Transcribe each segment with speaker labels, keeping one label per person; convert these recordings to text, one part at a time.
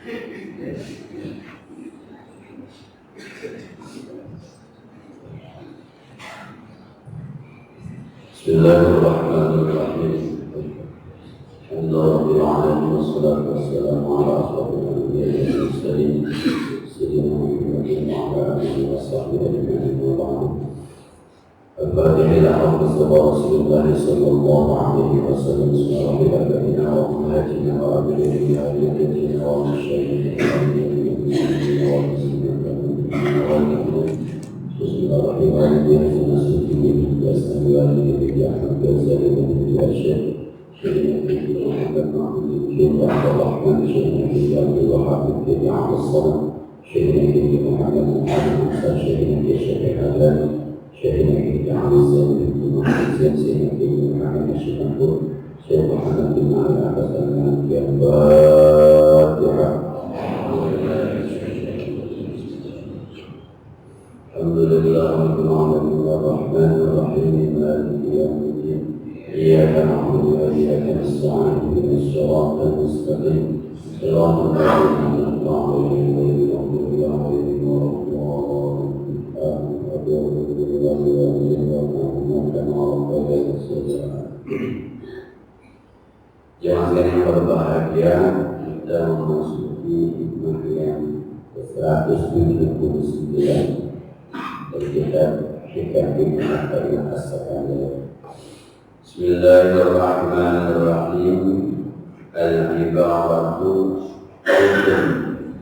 Speaker 1: Bismillahirrahmanirrahim. Alhamdulillahirabbil alamin wassalatu wassalamu ala asyrofil anbiya'i wal mursalin sayyidina Muhammadin wa ala alihi washabbihi ajma'in wa ba'd. Al-Fatihah ila hadrati Rasulullah sallallahu alaihi wasallam wa ala alihi wa ummahatina wa abiyina wa aliyatina wa masyayikhina wa aliyatina wa muslimin wa aliyatina Bismillahirrahmanirrahim. Alhamdulillahirabbil alamin arrahmanir rahim maliki yaumiddin iyyaka na'budu wa iyyaka nasta'in ihdinas siratal mustaqim siratal ladzina an'amta 'alaihim ghairil maghdubi 'alaihim waladdallin. Jemaah yang berbahagia, kita memasuki hikmah yang ke-179 dari kitab Hikam bin Al-Qayyim As-Sakandari. Bismillahirrahmanirrahim. Al-ibaratu qawlun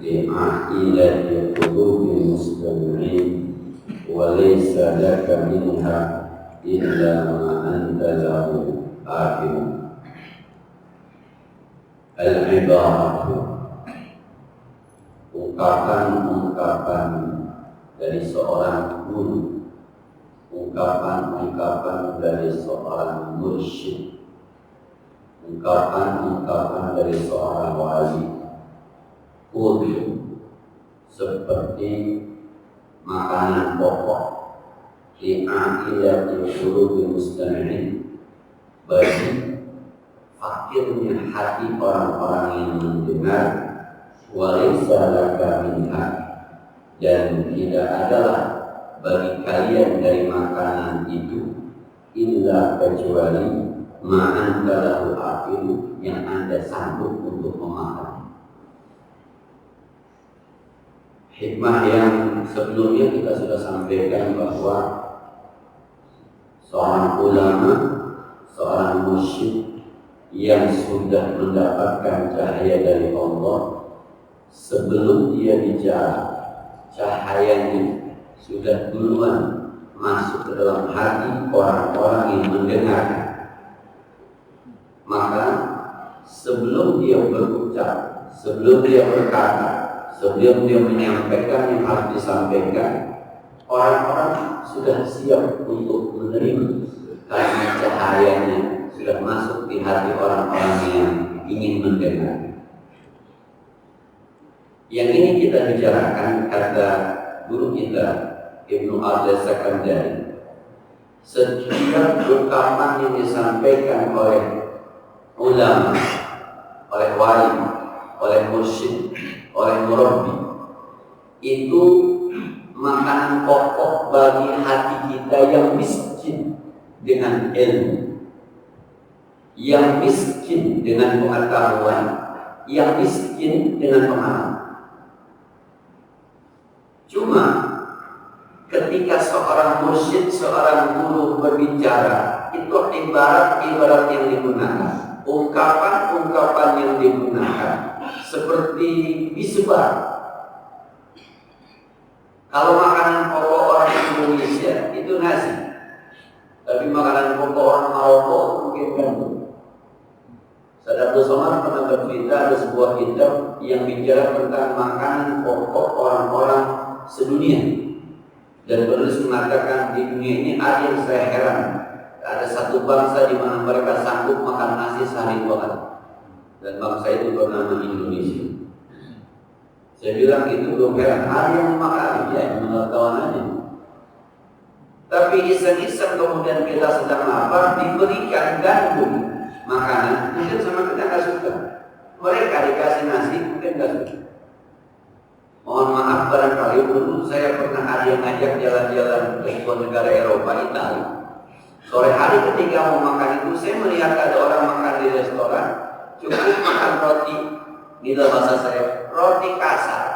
Speaker 1: li'a'ilati qulubi mustami'in wa laysa laka minha illa ma anta lahu akhirun. Al-ibaratu, ungkapan-ungkapan dari seorang guru, ungkapan-ungkapan dari seorang mursyid, ungkapan-ungkapan dari seorang wali, kudu seperti makanan pokok li'a'ilati qulubi mustami'in, bagi fakirnya hati orang-orang yang mendengar, walaysa laka minha, dan tidak adalah bagi kalian dari makanan itu illa kecuali ma'an lahu aqilu, yang Anda sanggup untuk memakan. Hikmah yang sebelumnya kita sudah sampaikan bahwa seorang ulama, seorang mursyid yang sudah mendapatkan cahaya dari Allah, sebelum dia bicara, cahayanya sudah duluan masuk ke dalam hati orang-orang yang mendengar. Maka sebelum dia berucap, sebelum dia berkata, sebelum dia menyampaikan yang harus disampaikan, orang-orang sudah siap untuk menerima, karena cahayanya sudah masuk di hati orang-orang yang ingin mendengar. Yang ini kita bicarakan, kata guru kita Ibnu Al-Sakandari, setiap ungkapan yang disampaikan oleh ulama, oleh wali, oleh mursyid, oleh murabbi, itu makanan pokok bagi hati kita yang miskin dengan ilmu, yang miskin dengan pengetahuan, yang miskin dengan pengalaman. Cuma ketika seorang mursyid, seorang guru berbicara, itu ibarat-ibarat yang digunakan, ungkapan-ungkapan yang digunakan seperti disebar. Kalau makanan pokok orang Indonesia itu nasi, tapi makanan pokok orang Maroko mungkin gandum. Saudara Somad pernah bercerita, ada sebuah kitab yang bicara tentang makanan pokok orang-orang sedunia, dan penulis mengatakan di dunia ini ada yang saya heran, ada satu bangsa di mana mereka sanggup makan nasi sehari 2 kali, dan bangsa itu bernama Indonesia. Saya bilang itu belum heran, ada yang makan, ya mengetahuan aja. Tapi iseng-iseng kemudian kita sedang lapar, diberikan gandum makanan, mungkin sama kita nggak suka. Mereka dikasih nasi, mungkin nggak suka. Mohon maaf barangkali dulu saya pernah ada yang ngajak jalan-jalan ke sebuah negara Eropa, Italia. Sore hari ketika mau makan itu, saya melihat ada orang makan di restoran, cukup makan roti, di dalam bahasa saya, roti kasar,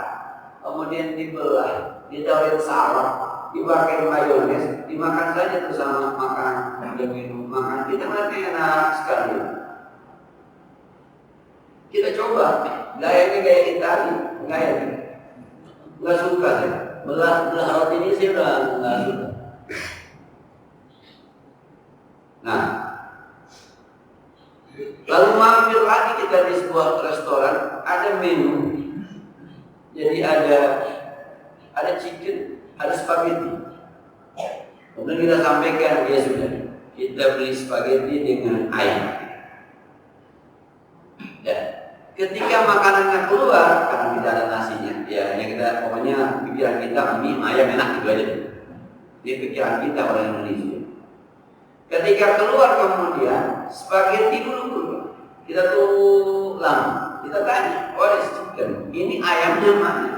Speaker 1: kemudian dibelah, ditaruhin salad, dipakai mayones, dimakan saja bersama makan dan minum makan. Kita nanti enak sekali. Kita coba, gayanya gaya Italia, gaya ini. Nggak suka saya, belah roti ini saya udah nggak suka. Nah, lalu mampir lagi kita di sebuah restoran, ada menu. Jadi ada chicken, ada spaghetti. Kemudian kita sampaikan, ya sudah, kita beli spaghetti dengan ayam. Ya, ketika makanannya keluar, karena tidak ada nasinya, ya yang kita pokoknya pikiran kita mie ayam enak gitu aja. Ini pikiran kita orang Indonesia. Ketika keluar kemudian spaghetti dulu kita tunggu lama, kita tanya, what is chicken? Ini ayamnya mana?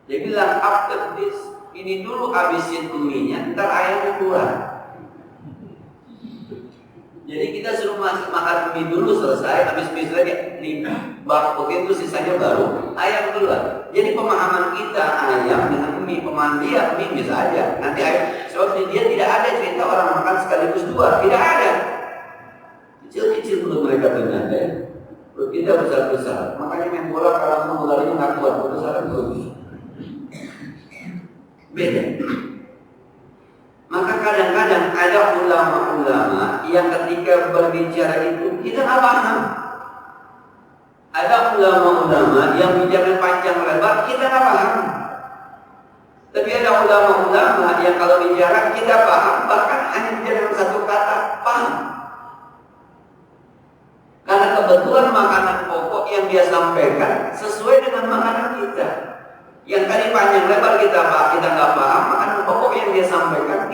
Speaker 1: Dia bilang after this, ini dulu habisin mie-nya, ntar ayamnya keluar. Jadi kita suruh makan mie dulu selesai, habis mie selesai dibak begitu sisanya baru ayam keluar. Jadi pemahaman kita ayam dengan mie, pemahaman dia mie bisa aja. Nanti ayam, sebab dia tidak ada cerita orang makan sekaligus dua, tidak ada. Kecil-kecil belum mereka dengar ya. Perut kita besar-besar, makanya main bola kalau mau larinya nggak kuat, besar terus. Beda. Maka kadang-kadang ada ulama-ulama yang ketika berbicara itu kita nggak paham. Ada ulama-ulama yang bicara panjang lebar kita nggak paham. Tapi ada ulama-ulama yang kalau bicara kita paham, bahkan hanya bicara dengan satu kata paham. Karena kebetulan makanan pokok yang dia sampaikan sesuai dengan makanan kita. Yang tadi panjang lebar kita nggak paham, makanan pokok yang dia sampaikan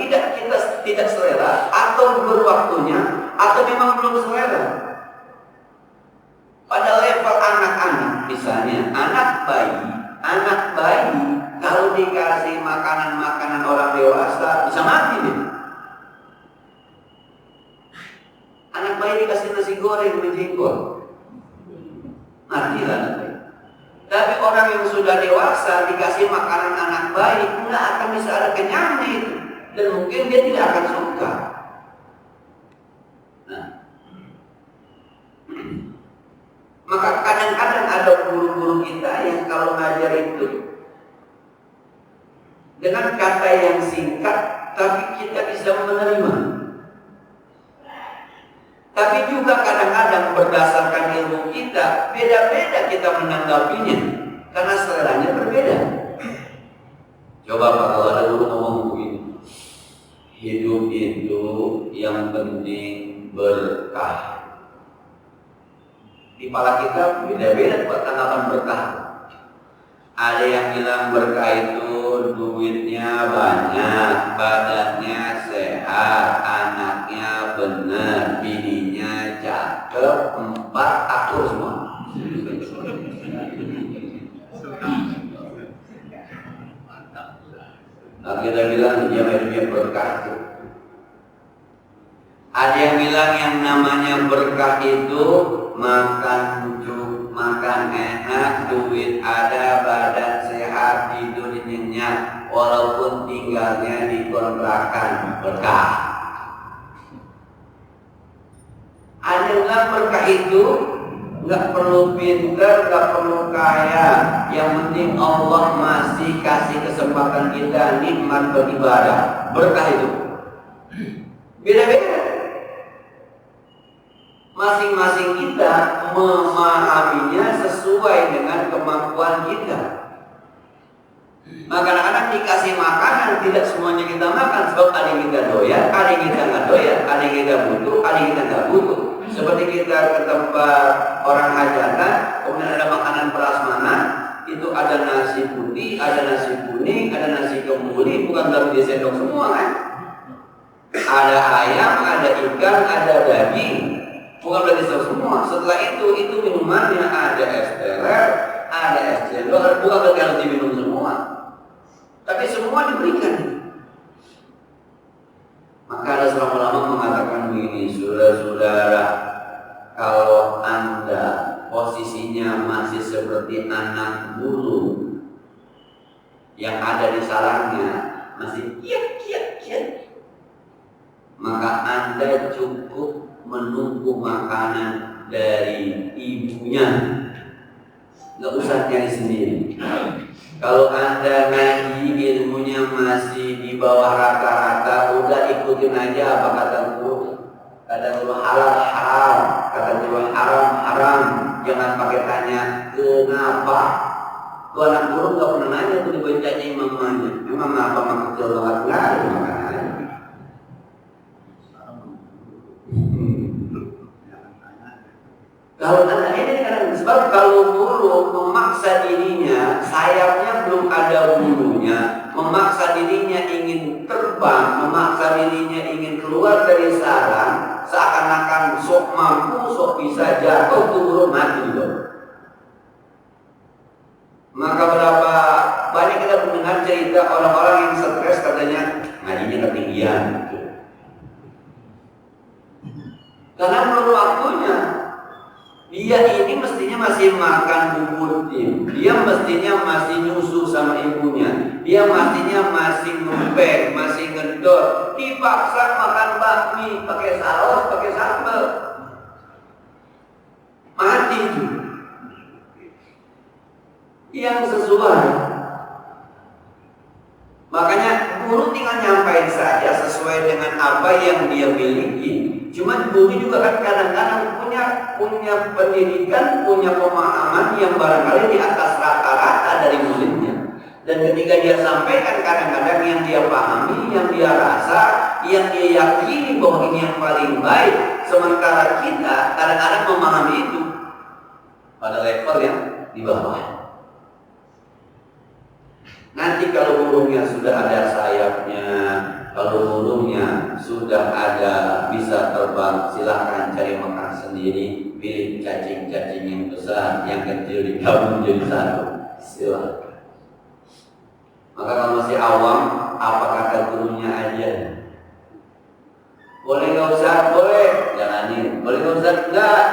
Speaker 1: tidak selera, atau belum waktunya, atau memang belum selera. Pada level anak-anak, misalnya anak bayi kalau dikasih makanan orang dewasa bisa mati nih. Anak bayi dikasih nasi goreng menjengkol, mati lah nanti. Tapi orang yang sudah dewasa dikasih makanan anak bayi, nggak akan bisa ada kenyangnya itu, dan mungkin dia tidak akan suka. Nah, maka kadang-kadang ada guru-guru kita yang kalau ngajar itu dengan kata yang singkat, tapi kita bisa menerima. Tapi juga kadang-kadang berdasarkan ilmu kita, beda-beda kita menanggapinya, karena seleranya berbeda. Coba Pak, kalau ada guru ngomong begini, hidup itu yang penting berkah. Di kepala kita beda-beda buat tanggapan berkah. Ada yang bilang berkah itu duitnya banyak, badannya sehat, anaknya benar, bininya cakep, 4 akur semua. Nah, kita bilang hidupnya berkah. Ada yang bilang yang namanya berkah itu makan enak, duit ada, badan sehat, tidur nyenyak, walaupun tinggalnya di kontrakan, berkah. Ada yang bilang berkah itu nggak perlu pintar, nggak perlu kaya, yang penting Allah masih kasih kesempatan kita nikmat beribadah, berkah itu. Beda-beda. Masing-masing kita memahaminya sesuai dengan kemampuan kita. Kadang-kadang dikasih makanan tidak semuanya kita makan, sebab ada yang kita doyan, ada yang kita nggak doyan, ada yang kita butuh, ada yang kita nggak butuh. Seperti kita ke tempat orang hajatan, kemudian ada makanan prasmanan, itu ada nasi putih, ada nasi kuning, ada nasi kembuli, bukan berarti disendok semua kan? Ada ayam, ada ikan, ada daging. Bukan berarti semua. Setelah itu minumannya ada es teler, ada es cendol, bukan berarti harus diminum semua, tapi semua diberikan. Maka ada seorang ulama mengatakan begini, saudara-saudara, kalau Anda posisinya masih seperti anak burung yang ada di sarangnya, masih kiat, maka Anda cukup menunggu makanan dari ibunya, nggak usah nyari sendiri. Kalau Anda ngaji ilmunya masih di bawah rata-rata, udah ikutin aja apa kata guru. Kata guru halal haram, kata guru haram haram, jangan pakai tanya kenapa. Tuh anak guru nggak pernah nanya tuh dibacain mamanya, memang apa mak kecil banget, nggak ada makanannya. Kalau anak ini kan sebab kalau burung memaksa dirinya, sayapnya belum ada bulunya, memaksa dirinya ingin terbang, memaksa dirinya ingin keluar dari sarang, seakan-akan sok mampu, sok bisa jatuh, tuh burung mati loh. Maka berapa banyak kita mendengar cerita orang-orang yang stres katanya ngajinya ketinggian, karena belum waktunya. Dia ini mestinya masih makan bubur tim, dia mestinya masih nyusu sama ibunya, dia mestinya masih ngempek, masih ngedot, dipaksa makan bakmi pakai saus, pakai sambal, mati itu. Yang sesuai, makanya guru tinggal nyampain saja sesuai dengan apa yang dia miliki. Cuman guru juga kan kadang-kadang punya pendidikan, punya pemahaman yang barangkali di atas rata-rata dari muridnya. Dan ketika dia sampaikan kadang-kadang yang dia pahami, yang dia rasa, yang dia yakini bahwa ini yang paling baik. Sementara kita kadang-kadang memahami itu pada level yang di bawah. Nanti kalau burungnya sudah ada sayapnya, kalau burungnya sudah ada bisa terbang, silahkan cari makan sendiri. Pilih cacing-cacing yang besar, yang kecil digabung jadi satu. Silahkan. Maka kalau masih awam, apa kata gurunya aja? Boleh nggak Ustaz? Boleh. Jalanin. Boleh nggak Ustaz? Enggak.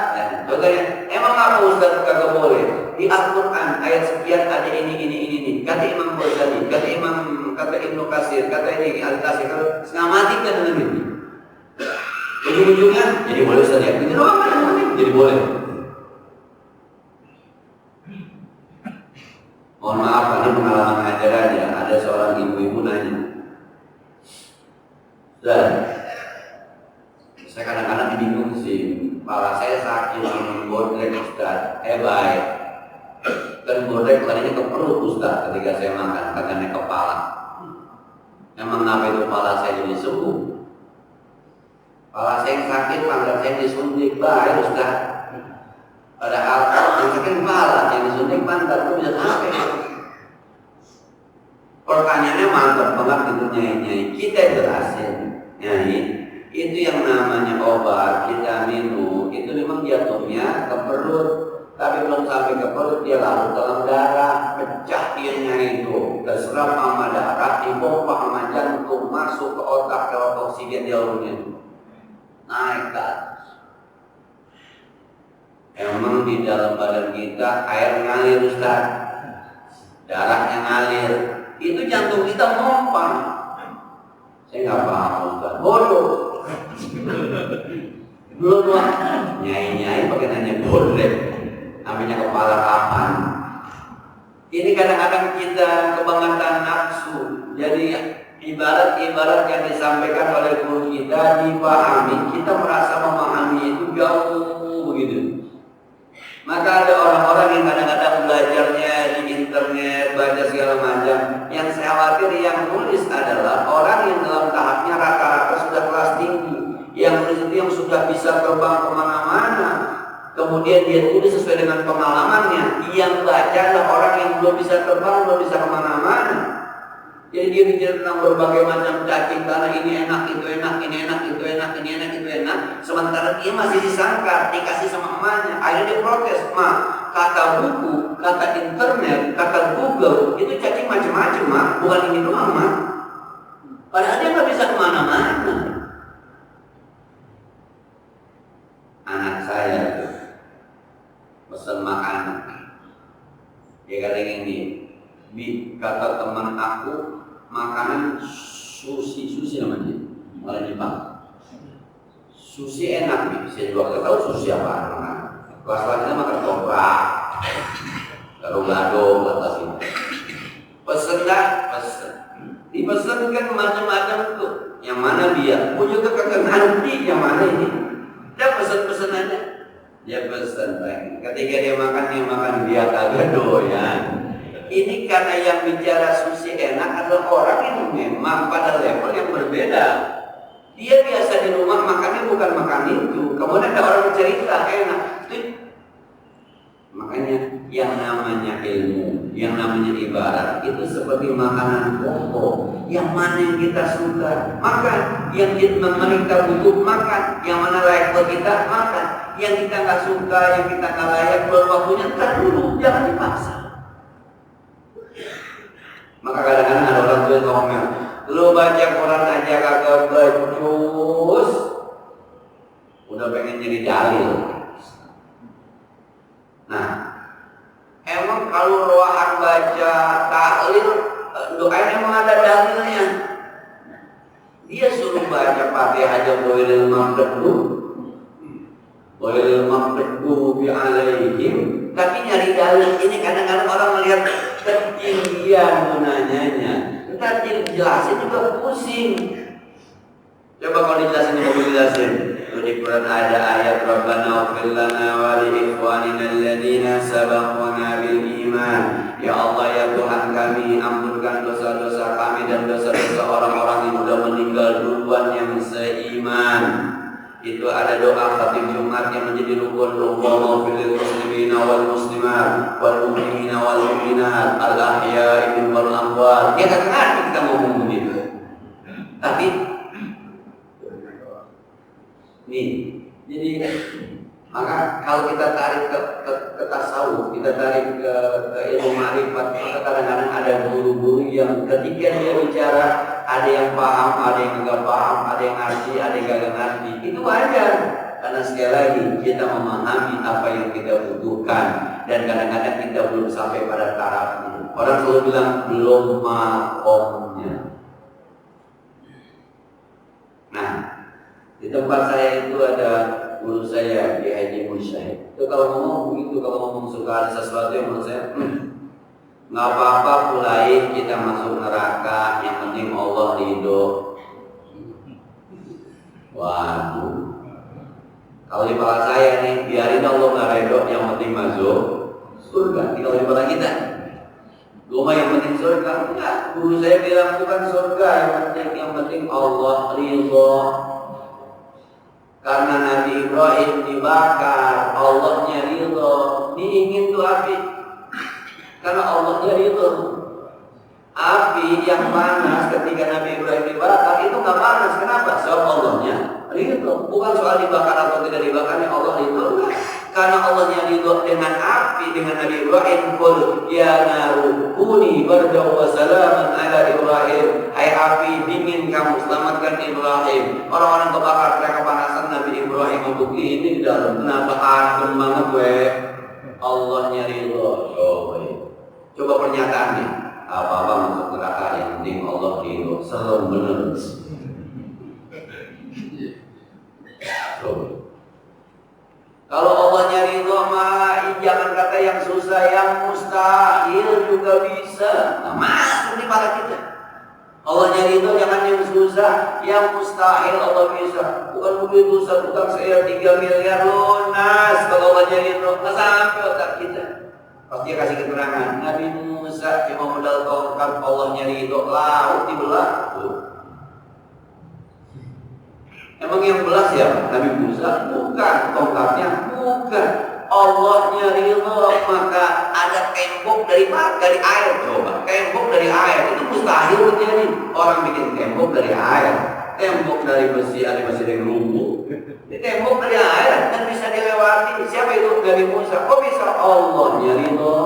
Speaker 1: Contohnya, emang apa Ustaz kagak boleh? Di Al-Quran ayat sekian ada ini. Kata Imam Ghazali, kata Ibnu Katsir, kata ini Al-Katsir, kalau setengah mati kan dengan ini. Ujung-ujungnya jadi boleh Ustaz ya. Itu doang kan jadi boleh. Mohon maaf, ini pengalaman ajar aja. Ada seorang ibu-ibu nanya, Ustaz, saya kadang-kadang bingung sih, kepala saya sakit, minum bodrek Ustaz, baik. Dan bodrek larinya ke perut Ustaz ketika saya makan, katanya kepala. Emang kenapa itu kepala saya jadi sembuh? Kepala saya yang sakit, pantat saya disuntik, baik Ustaz. Padahal yang sakit kepala, yang disuntik pantat itu bisa sampai. Pertanyaannya mantap banget gitu nyai-nyai. Kita jelasin, nyai, itu yang namanya obat kita minum, itu memang jatuhnya ke perut. Tapi belum sampai ke perut, dia larut dalam darah, pecah ianya itu, terserap sama darah, dipompa sama jantung, masuk ke otak, lewat oksigen di alurnya itu, naik ke atas. Emang di dalam badan kita air ngalir Ustaz, darahnya ngalir, itu jantung kita pompa. Saya nggak paham Ustaz, bodoh. Belum nyai-nyai pakai nanya bodrek. Namanya kepala kapan. Ini kadang-kadang kita kebangetan nafsu. Jadi ibarat-ibarat yang disampaikan oleh guru kita dipahami, kita merasa memahami itu jauh begitu. Maka ada orang-orang yang kadang-kadang belajarnya di internet, baca segala macam. Yang saya khawatir yang nulis adalah orang yang dalam tahapnya rata-rata sudah kelas tinggi. Yang nulis itu yang sudah bisa terbang kemana-mana. Kemudian dia tulis sesuai dengan pengalamannya. Yang baca adalah orang yang belum bisa terbang, belum bisa kemana-mana. Jadi dia bicara tentang berbagai macam cacing tanah, ini enak, itu enak, ini enak, itu enak, ini enak, itu enak. Sementara dia masih disangka, dikasih sama emaknya. Akhirnya dia protes, "Ma, kata buku, kata internet, kata Google itu cacing macam-macam, Mak. Bukan ini doang, Mak. Padahal dia nggak bisa kemana-mana. Anak saya tuh pesan makanan. Dia kata gini, Bi, kata teman aku makanan sushi namanya, malah Jepang. Sushi enak, Bi. Saya juga nggak tahu sushi apa. Kelas lainnya makan toprak, gado-gado, atas ini. Pesen dah, pesen. Dipesenkan macam-macam tuh. Yang mana dia? Aku juga kagak ngerti yang mana ini. Dia pesen-pesen aja. Dia pesen lagi. Ketika dia makan dia kagak doyan. Ini karena yang bicara sushi enak adalah orang yang memang pada level yang berbeda. Dia biasa di rumah makannya bukan makan itu. Kemudian ada orang cerita enak. Makanya yang namanya ilmu, yang namanya ibarat itu seperti makanan pokok. Yang mana yang kita suka makan, yang mereka butuh makan, yang mana layak buat kita makan. Yang kita nggak suka, yang kita nggak layak buat waktunya, ntar dulu, jangan dipaksa. Maka kadang-kadang ada orang tua ngomong, lu baca Quran aja kagak becus, udah pengen jadi dalil. Nah, emang kalau rohan baca tahlil, doain emang ada dalilnya. Dia suruh baca Fatihah aja boleh mamdedu bi alaihim, tapi nyari dalil ini kadang-kadang orang melihat ketinggian menanyanya. Entar dijelasin juga pusing. Coba kalau dijelasin mau dijelasin. Di Quran ada ayat Rabbana ighfir lana wa li ikhwanina alladziina sabaquna bil iman. Ya Allah ya Tuhan kami, ampunkan dosa-dosa kami dan dosa-dosa orang-orang yang sudah meninggal duluan yang seiman. Itu ada doa khatib Jumat yang menjadi rukun Allahumma fil muslimina wal muslimat wal mu'minina wal mu'minat al ahya'i wal amwat. Ya kan ngerti kita ngomong begitu. Tapi nih, jadi maka kalau kita tarik ke tasawuf, kita tarik ke ilmu ma'rifat, maka kadang-kadang ada guru-guru yang ketika dia bicara ada yang paham, ada yang enggak paham, ada yang ngerti, ada yang enggak ngerti. Itu wajar. Karena sekali lagi kita memahami apa yang kita butuhkan dan kadang-kadang kita belum sampai pada tarafnya. Orang selalu bilang belum makomnya. Nah, di tempat saya itu ada guru saya di Haji Musyahid. Itu kalau ngomong begitu, kalau ngomong suka ada sesuatu yang menurut saya nggak apa-apa mulai kita masuk neraka, yang penting Allah ridho. Waduh, kalau di kepala saya nih, biarin Allah nggak ridho, yang penting masuk surga. Kalau di kepala kita, rumah yang penting surga, enggak. Guru saya bilang bukan surga, yang penting Allah ridho. Karena Nabi Ibrahim dibakar, Allahnya ridho, diingin tuh api. Karena Allahnya ridho. Api yang panas ketika Nabi Ibrahim dibakar itu nggak panas. Kenapa? Sebab Allahnya ridho. Bukan soal dibakar atau tidak dibakarnya, Allah ridho. Karena Allahnya ridho dengan api, dengan Nabi Ibrahim. Qul ya naru kuni bardan wa salaman ala Ibrahim. Hai api, dingin kamu, selamatkan Ibrahim. Orang-orang kebakar mereka kepanasan, Nabi Ibrahim untuk ini di dalam. Kenapa adem banget gue? Allahnya ridho. Coba pernyataannya, apa-apa masuk neraka yang penting Allah ridho. Selalu benar. Kalau Allahnya ridho mah jangan kata yang susah, yang mustahil juga bisa. Nah, masuk di kepala kita. Allahnya ridho jangan yang susah, yang mustahil Allah bisa. Bukan begitu, Ustaz, utang saya 3 miliar lunas. Kalau Allahnya ridho, nggak sampai otak kita. Pasti dia kasih keterangan. Nabi Musa cuma modal tongkat, Allahnya ridho, laut dibelah. Emang yang belah siapa? Nabi Musa? Bukan. Tongkatnya? Bukan. Allahnya ridho, maka ada tembok dari mana? Dari air. Coba, tembok dari air itu mustahil terjadi. Orang bikin tembok dari air, tembok dari besi, ada besi dari lumbu. Di tembok ada air dan bisa dilewati. Siapa itu Nabi Musa? Kok bisa Allah ridho?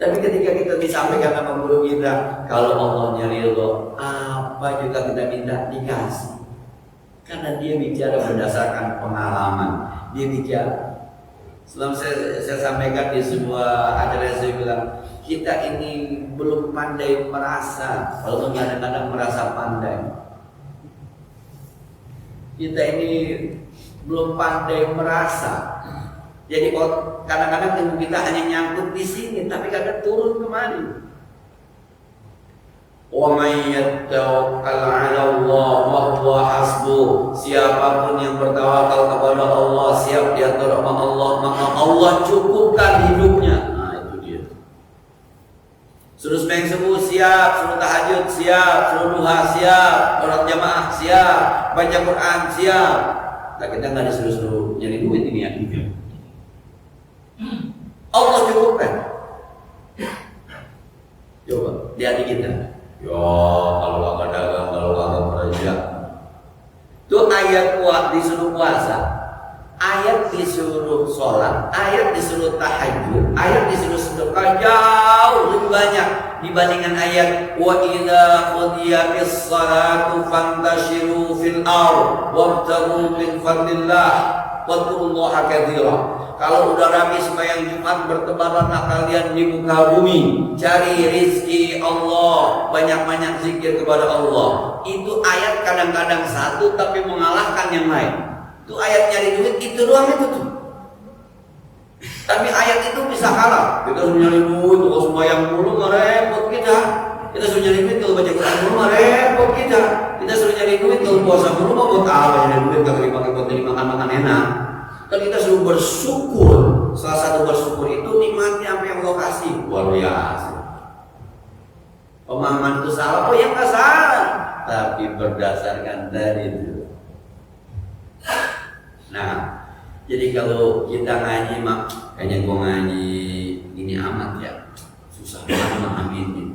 Speaker 1: Tapi ketika kita disampaikan sama guru kita, kalau Allah ridho, apa juga kita minta dikasih. Karena dia bicara berdasarkan pengalaman. Dia bicara. Selama saya sampaikan di sebuah acara, saya bilang, kita ini belum pandai merasa, walaupun kadang-kadang merasa pandai. Kita ini belum pandai merasa. Jadi kadang-kadang tubuh kita hanya nyangkut di sini, tapi kadang turun kemari. Wa may yatawakkal 'ala Allah wa huwa hasbuh. Siapapun yang bertawakal kepada Allah, siap diatur sama Allah, maka Allah cukupkan hidupnya. Nah, itu dia. Suruh sembahyang subuh siap, suruh tahajud siap, suruh duha siap, sholat jamaah siap, baca Quran siap. Nah, kita nggak disuruh-suruh nyari duit ini ya. Allah cukupkan. Coba di hati kita. Ya, kalau agak dagang, kalau agak kerja. Itu ayat disuruh puasa, ayat disuruh sholat, ayat disuruh tahajud, ayat disuruh sedekah jauh lebih banyak dibandingkan ayat wa idza qudiyatish shalatu fantashiru fil ardh wabtaghu min fadlillah wadhkurullaha katsira. Kalau udah rapi sembahyang Jumat, bertebaranlah kalian di muka bumi, cari rizki Allah, banyak-banyak zikir kepada Allah. Itu ayat kadang-kadang satu tapi mengalahkan yang lain. Itu ayat nyari duit, itu doang itu tuh. Tapi ayat itu bisa kalah. Kita suruh nyari duit, kalau sembahyang dulu nggak repot kita. Kita suruh nyari duit, kalau baca Quran dulu nggak repot kita. Kita suruh nyari duit, kalau puasa dulu mau buat apa nyari duit, kalau dipakai buat jadi makan-makan enak. Kan kita suruh bersyukur. Salah satu bersyukur itu nikmati apa yang Allah kasih. Luar biasa. Pemahaman itu salah, oh ya nggak salah, tapi berdasarkan dari itu. Nah, jadi kalau kita ngaji mak, kayaknya gua ngaji ini amat ya, susah banget memahaminya.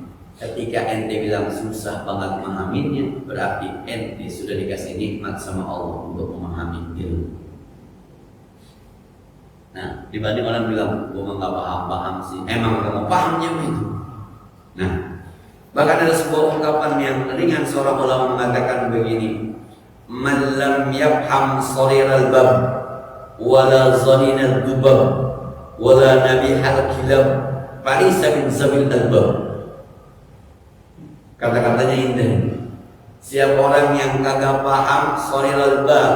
Speaker 1: Ketika ente bilang susah banget memahaminya, berarti ente sudah dikasih nikmat sama Allah untuk memahami ilmu. Nah, dibanding orang bilang, gue nggak paham sih. Emang nggak mau pahamnya itu. Nah, bahkan ada sebuah ungkapan yang ringan, seorang ulama mengatakan begini: "Man lam yafham sariral bab, wala zaninal dubab, wala nabihal kilab, falaysa min zabil albab." Kata-katanya indah. Siapa orang yang kagak paham sariral bab,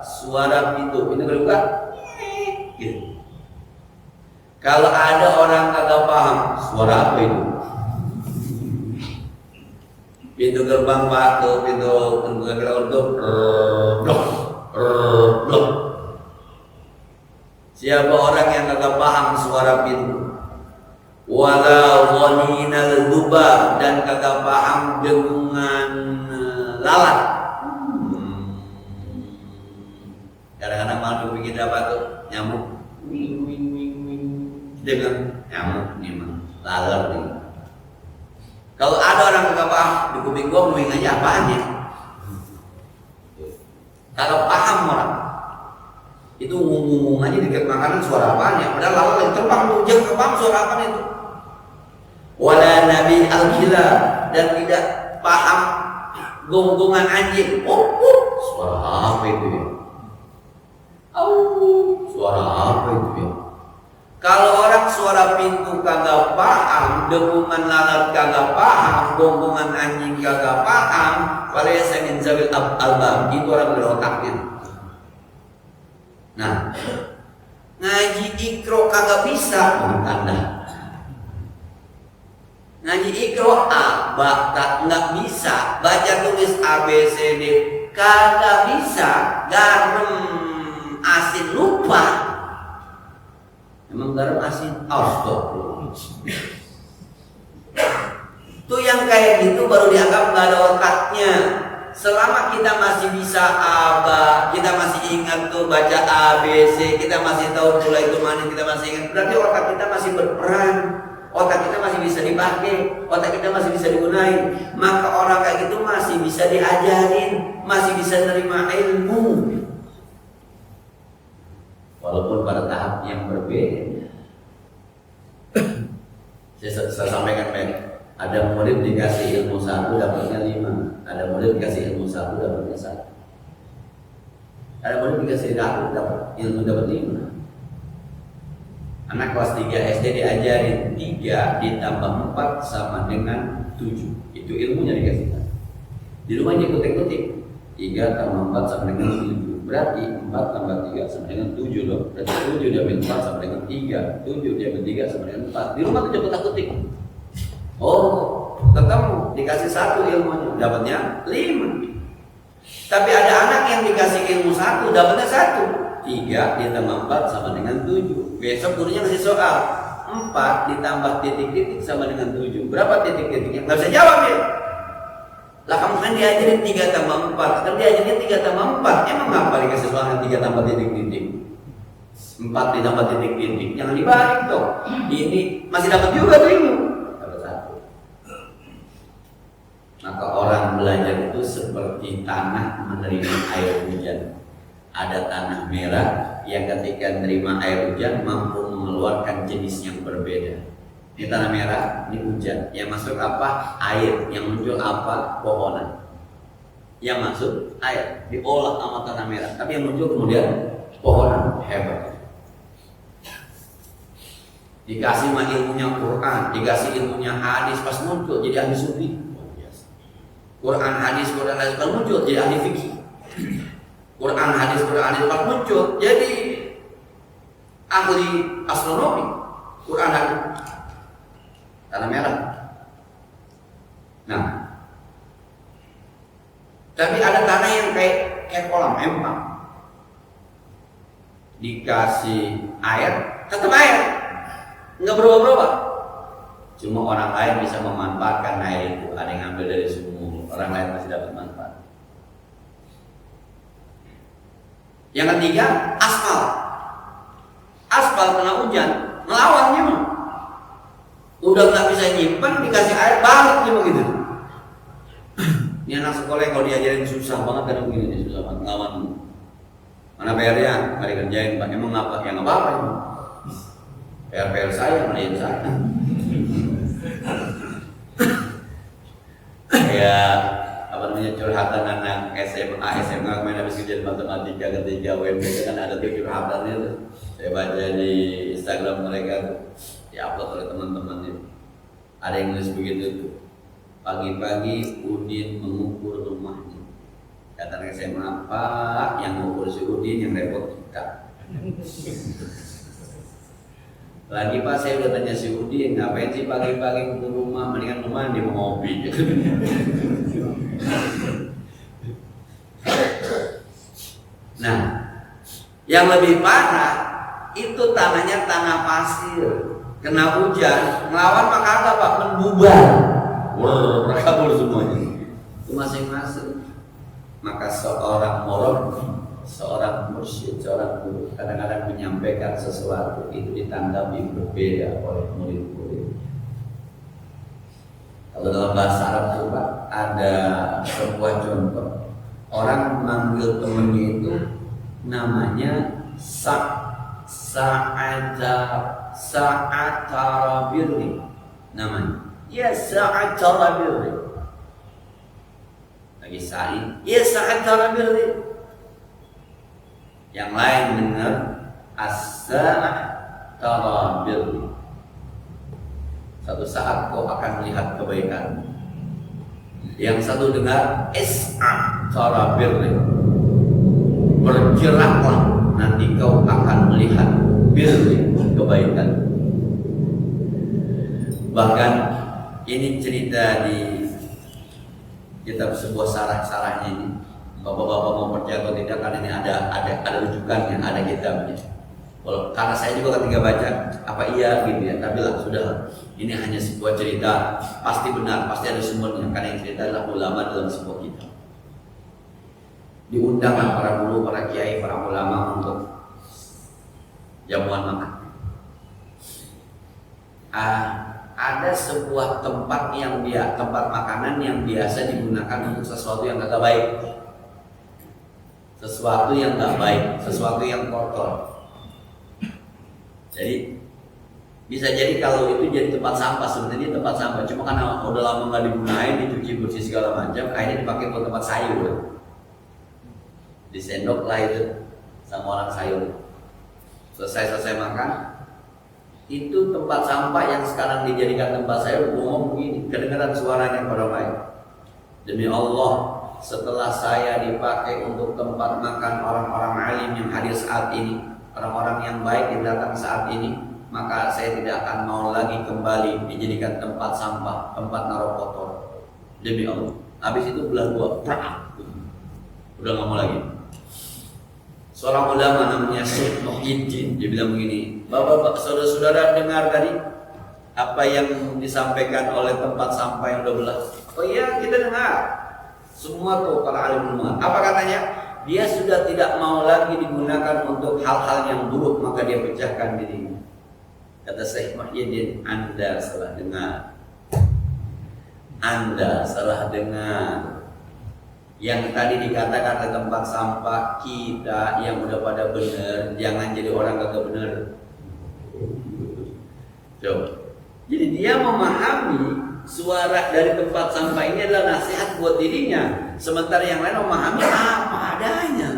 Speaker 1: suara pintu berubah. Gitu. Kalau ada orang kagak paham suara apa itu? Pintu gerbang batu, pintu gerbang untuk blok. Siapa orang yang kagak paham suara pintu? Wala ghaninal dubab, dan kagak paham dengungan lalat. Kadang-kadang malu bikin apa tuh? Nyamuk, wing. Dia bilang nyamuk nih mah, lalat nih. Kalau ada orang kagak paham, di kuping gua wing aja apaan ya? Kagak paham orang, itu ngomong aja dikit makanan suara apaan ya? Padahal lalat yang terbang tuh, jangan kagak paham suara apaan itu. Wala nabi al-kila, dan tidak paham gonggongan anjing. Suara apa itu ya? Suara apa itu ya? Kalau orang suara pintu kagak paham, dengungan lalat kagak paham, gonggongan anjing kagak paham, falaysa min zabil albab, itu orang berotaknya. Nah, ngaji ikro kagak bisa, tanda. Ngaji ikro A, tak nggak bisa, baca tulis ABCD kagak bisa, garam asin lupa. Emang garam asin? Astagfirullah. Itu yang kayak gitu baru dianggap nggak ada otaknya. Selama kita masih bisa aba, kita masih ingat tuh baca ABC, kita masih tahu mulai itu mana, kita masih ingat, berarti otak kita masih berperan. otak kita masih bisa dipakai, otak kita masih bisa digunain, maka orang kayak gitu masih bisa diajarin, masih bisa terima ilmu, walaupun pada tahap yang berbeda. Saya sampaikan baik. Ada murid dikasih ilmu 1 dapatnya 5. Ada murid dikasih ilmu 1 dapatnya 1. Ada murid dikasih ilmu dapat 5. Anak kelas 3 SD diajarin 3 ditambah 4 sama dengan 7. Itu ilmunya dikasih. Di rumahnya kutik-kutik 3 tambah 4 sama dengan 7. Berarti 4 tambah 3 sama dengan 7 loh. Berarti 7 diambil 4 sama dengan 3. 7 diambil 3 sama dengan 4. Di rumah tuh kutik-kutik. Oh, ketemu, dikasih 1 ilmunya, dapatnya 5. Tapi ada anak yang dikasih ilmu 1, dapatnya 1. 3 ditambah 4 sama dengan 7. Besok gurunya kasih soal 4 ditambah titik-titik sama dengan 7. Berapa titik-titiknya? Nggak bisa jawab ya. Lah kamu kan diajarin 3 tambah 4. Kan diajarin 3 tambah 4. Emang ngapa dikasih soal 3 tambah titik-titik? 4 ditambah titik-titik. Jangan dibalik dong. Ini masih dapat juga tuh ilmu. Maka orang belajar itu seperti tanah menerima air hujan. Ada tanah merah yang ketika menerima air hujan mampu mengeluarkan jenis yang berbeda. Ini tanah merah, ini hujan. Yang masuk apa? Air. Yang muncul apa? Pohonan. Yang masuk air, diolah sama tanah merah. Tapi yang muncul kemudian pohonan. Hebat. Dikasih ilmunya Quran, dikasih ilmunya hadis, pas muncul jadi ahli sufi. Quran hadis pas muncul jadi ahli fikih. Quran hadis pas muncul jadi ahli astronomi. Quran hadis tanah merah. Nah, tapi ada tanah yang kayak kolam empang. Dikasih air, tetap air, nggak berubah-berubah. Cuma orang lain bisa memanfaatkan air itu. Ada yang ambil dari sumur, orang lain masih dapat manfaat. Yang ketiga, aspal. Aspal kena hujan, ngelawan gimana? Udah nggak bisa nyimpen, dikasih air balik gimana gitu. Ini anak sekolah yang kalau diajarin susah banget kadang begini nih, susah banget ngelawan. Mana PR-nya? Nggak dikerjain, Pak. Emang ngapa? Ya nggak apa-apa itu. PR saya, ngerjain saya. Kayak apa namanya curhatan anak SMA kemarin habis ujian matematika ketika UNBK kan ada tuh curhatannya tuh. Saya baca di Instagram mereka tuh, diupload oleh teman-temannya. Ada yang nulis begitu tuh. Pagi-pagi Udin mengukur rumahnya. Kata anak SMA, Pak, yang mengukur si Udin yang repot kita. Lagi Pak, saya udah tanya si Udin, ngapain sih pagi-pagi ke rumah, mendingan rumah dia mau ngopi. Nah, yang lebih parah itu tanahnya tanah pasir, kena hujan, ngelawan maka apa Pak? Menbubar, kabur semuanya. Itu masing-masing. Maka seorang seorang mursyid, seorang guru kadang-kadang menyampaikan sesuatu itu ditanggapi berbeda oleh murid-murid. Kalau dalam bahasa Arab itu Pak, ada sebuah contoh. Orang memanggil temannya itu namanya Sa'atarabirri namanya. Ya Sa'atarabirri. Lagi Sa'id, ya Sa'atarabirri. Yang lain dengar as-sa'atarabirri. Satu saat kau akan melihat kebaikan. Yang satu dengar is-sa'atarabirri. Bergeraklah, nanti kau akan melihat birri, kebaikan. Bahkan ini cerita di kitab sebuah sarah-sarahnya ini. Bapak-bapak mau percaya atau tidak, kan ini ada rujukannya, ada kitabnya. Karena saya juga ketika baca apa iya gitu ya, tapi lah sudah, ini hanya sebuah cerita, pasti benar, pasti ada sumbernya, karena yang cerita adalah ulama dalam sebuah kitab. Diundanglah para guru, para kiai, para ulama untuk jamuan makan. ada sebuah tempat tempat makanan yang biasa digunakan untuk sesuatu yang agak baik, sesuatu yang nggak baik, sesuatu yang kotor. Jadi bisa jadi kalau itu jadi tempat sampah, sebenarnya tempat sampah, cuma karena udah lama nggak digunain, dicuci bersih segala macam, akhirnya dipakai buat tempat sayur. Disendok lah itu sama orang sayur. Selesai makan, itu tempat sampah yang sekarang dijadikan tempat sayur, ngomong begini, kedengaran suaranya pada baik. Demi Allah, setelah saya dipakai untuk tempat makan orang-orang alim yang hadir saat ini, orang-orang yang baik yang datang saat ini, maka saya tidak akan mau lagi kembali dijadikan tempat sampah, tempat naruh kotor. Demi Allah. Habis itu belah dua, udah nggak mau lagi. Seorang ulama namanya Syekh Muhyiddin, dia bilang begini, Bapak-bapak, saudara-saudara dengar tadi apa yang disampaikan oleh tempat sampah yang udah belah? Oh iya, kita dengar. Semua tuh para alim ulama. Apa katanya? Dia sudah tidak mau lagi digunakan untuk hal-hal yang buruk, maka dia pecahkan dirinya. Kata Syekh Muhyiddin, Anda salah dengar. Anda salah dengar. Yang tadi dikatakan oleh tempat sampah, kita yang udah pada benar, jangan jadi orang kagak benar. Coba. Jadi dia memahami suara dari tempat sampah ini adalah nasihat buat dirinya, sementara yang lain memahami apa adanya.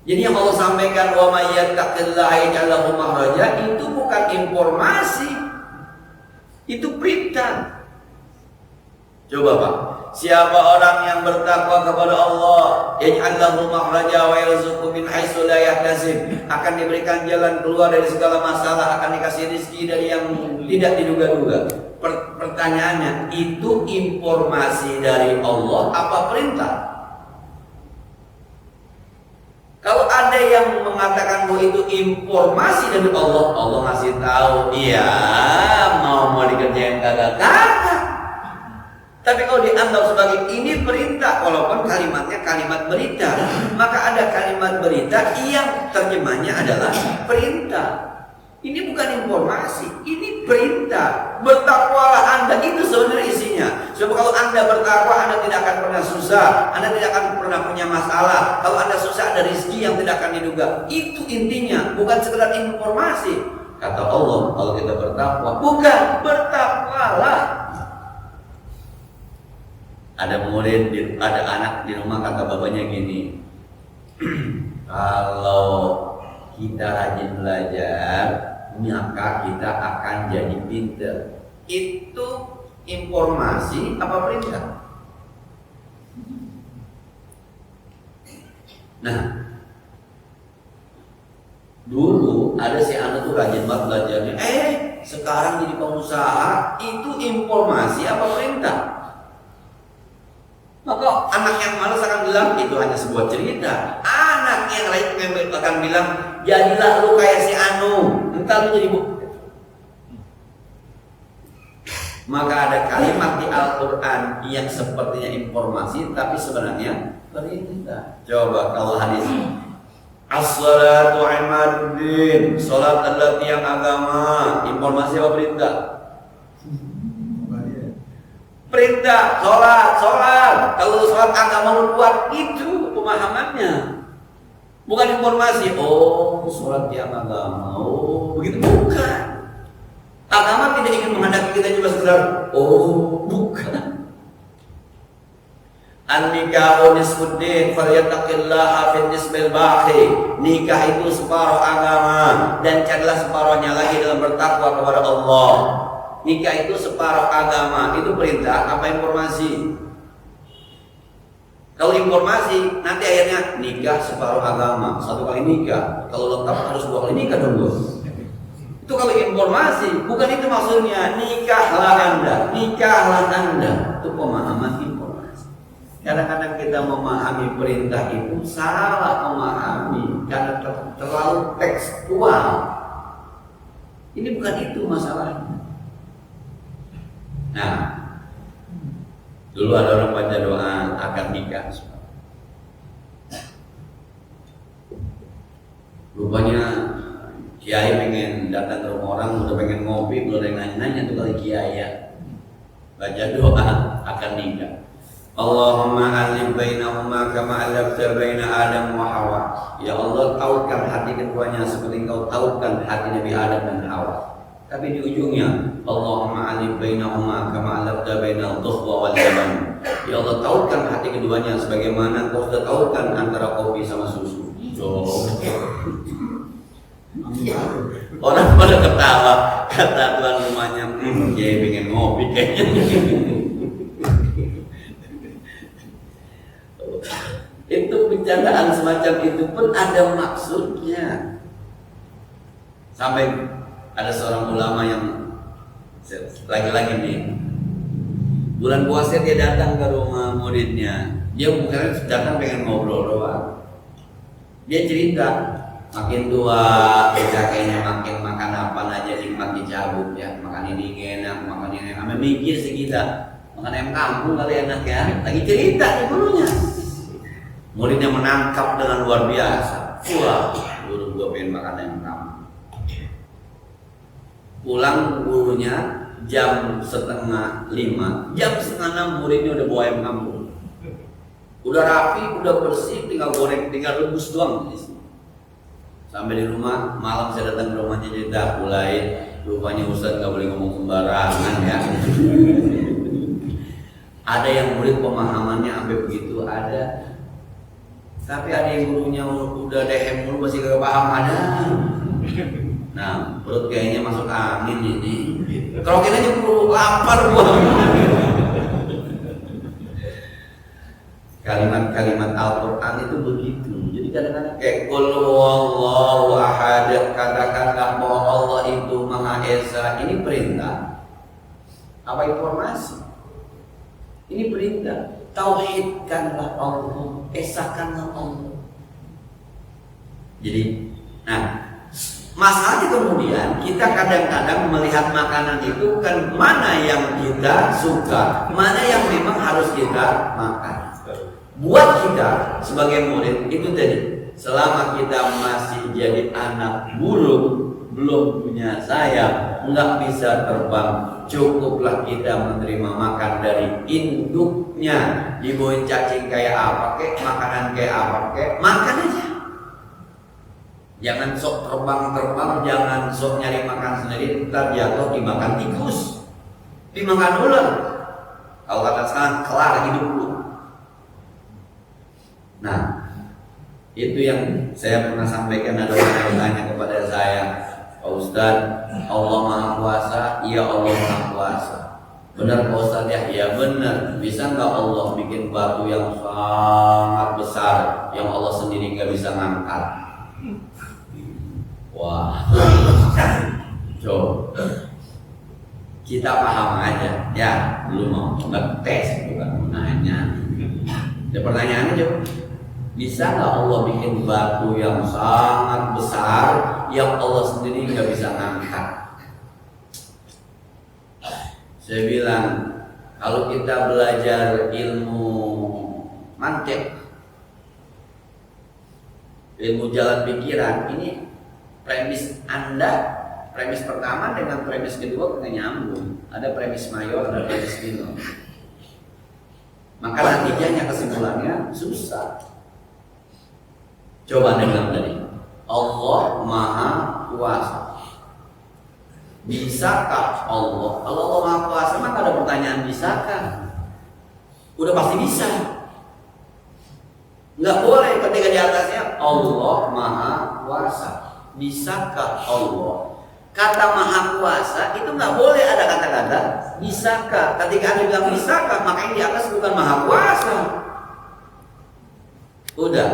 Speaker 1: Jadi yang Allah sampaikan wa may yattaqillaha yaj'al lahu makhraja itu bukan informasi, itu perintah. Coba Pak, siapa orang yang bertakwa kepada Allah, yaj'al lahu makhraja wa yarzuqhu min haitsu la yahtasib, akan diberikan jalan keluar dari segala masalah, akan dikasih rezeki dari yang tidak diduga-duga. Pertanyaannya, itu informasi dari Allah apa perintah? Kalau ada yang mengatakan bahwa itu informasi dari Allah, Allah ngasih tahu, iya mau dikerjain kagak. Tapi kalau dianggap sebagai ini perintah, walaupun kalimatnya kalimat berita, maka ada kalimat berita yang terjemahnya adalah perintah. Ini bukan informasi, ini perintah. Bertakwalah Anda, itu sebenarnya isinya. Sebab kalau Anda bertakwa, Anda tidak akan pernah susah, Anda tidak akan pernah punya masalah. Kalau Anda susah, ada rezeki yang tidak akan diduga. Itu intinya, bukan sekedar informasi. Kata Allah, kalau kita bertakwa, bukan bertakwalah. Ada murid, ada anak di rumah, kata bapaknya gini, kalau kita rajin belajar, maka kita akan jadi pintar. Itu informasi apa perintah? Nah, dulu ada si anak tuh rajin banget belajarnya. Sekarang jadi pengusaha, itu informasi apa perintah? Maka anak yang malas akan bilang itu hanya sebuah cerita. Anak yang lain akan bilang jadilah lu kayak si Anu, entar lu jadi Maka ada kalimat di Al-Quran yang sepertinya informasi tapi sebenarnya perintah. Coba kalau hadis As-salatu imaduddin, salat adalah tiang agama, informasi apa perintah? Perintah, sholat. Kalau sholat agama lu kuat, itu pemahamannya. Bukan informasi. Oh, sholat tiang agama. Oh, begitu bukan. Agama tidak ingin menghadapi kita cuma sekedar. Oh, bukan. An-nikahu nisfuddin falyattaqillaha fin nisbil baqi. Nikah itu separuh agama dan carilah separuhnya lagi dalam bertakwa kepada Allah. Nikah itu separuh agama, itu perintah apa informasi? Kalau informasi, nanti akhirnya nikah separuh agama, satu kali nikah. Kalau lengkap harus 2 kali nikah dong bos. Itu kalau informasi, bukan itu maksudnya. Nikahlah Anda. Itu pemahaman informasi. Kadang-kadang kita memahami perintah itu salah memahami karena terlalu tekstual. Ini bukan itu masalahnya. Nah, dulu ada orang baca doa akad nikah. Rupanya Kiai pengen datang ke rumah orang, udah pengen ngopi, belum ada yang nanya-nanya tuh kali kiai ya. Baca doa akan nikah. Allahumma alif bainahuma kama alafta baina Adam wa Hawa. Ya Allah, tautkan hati keduanya seperti Engkau tautkan hati Nabi Adam dan Hawa. Tapi di ujungnya Allahumma alif bainahuma kama alafta baina al-dhuhwa wal laban. Ya Allah, tautkan hati keduanya sebagaimana Engkau sudah tautkan antara kopi sama susu. Orang pada ketawa, kata tuan rumahnya, dia pengen ngopi kayaknya. Itu bercandaan semacam itu pun ada maksudnya. Sampai ada seorang ulama yang lagi-lagi nih, bulan puasa dia datang ke rumah muridnya. Dia bukan datang pengen ngobrol doang. Dia cerita, makin tua, kakeknya makin makan apa aja nikmat dicabut ya, makan ini enak, makan ini enak. Mikir sekitar, makan ayam kampung kali enak ya. Lagi cerita di gurunya. Muridnya menangkap dengan luar biasa. Wah, guru gua pengen makan ayam kampung. Pulang gurunya jam 4:30, jam 5:30 muridnya udah bawa ayam kampung. Udah rapi, udah bersih, tinggal goreng, tinggal rebus doang. Sampai di rumah, malam saya datang ke rumahnya cerita, mulai rupanya Ustaz nggak boleh ngomong sembarangan ya. Ada yang murid pemahamannya sampai begitu ada, tapi ada yang gurunya udah dehem mulu masih gak paham ada. Nah, perut kayaknya masuk angin ini. Kerokin aja perlu lapar gua. Kalimat-kalimat Al-Quran itu begitu. Jadi kadang-kadang kayak qul huwallahu ahad, katakanlah bahwa Allah itu Maha Esa. Ini perintah apa informasi? Ini perintah. Tauhidkanlah Allah, esakanlah Allah. Jadi, nah, masalahnya kemudian kita kadang-kadang melihat makanan itu kan mana yang kita suka, mana yang memang harus kita makan. Buat kita sebagai murid itu tadi, selama kita masih jadi anak burung, belum punya sayap, nggak bisa terbang, cukuplah kita menerima makan dari induknya. Dibawain cacing kayak apa kek, makanan kayak apa kek, makan aja. Jangan sok terbang-terbang, jangan sok nyari makan sendiri, ntar jatuh dimakan tikus, dimakan ular. Kalau kata sekarang kelar hidup lu. Nah, itu yang saya pernah sampaikan. Ada orang yang bertanya kepada saya, Pak Ustadz, Allah Maha Kuasa? Iya, Allah Maha Kuasa. Benar Pak Ustadz ya? Iya benar. Bisa nggak Allah bikin batu yang sangat besar yang Allah sendiri nggak bisa ngangkat? Wah, coba kita paham aja ya, belum mau ngetes, bukan nanya. Ada pertanyaannya coba, bisa nggak Allah bikin batu yang sangat besar yang Allah sendiri nggak bisa ngangkat? Saya bilang, kalau kita belajar ilmu mantik, ilmu jalan pikiran, ini premis Anda, premis pertama dengan premis kedua kena nyambung. Ada premis mayor, ada premis minor. Maka nantinya kesimpulannya susah. Coba dengar tadi, Allah Maha Kuasa. Bisakah Allah? Kalau Allah Maha Kuasa, maka ada pertanyaan bisakah? Udah pasti bisa. Nggak boleh ketika di atasnya Allah Maha Kuasa. Bisakah Allah? Kata Maha Kuasa itu nggak boleh ada kata-kata bisakah. Ketika Anda bilang bisakah, maka yang di atas bukan Maha Kuasa. Udah.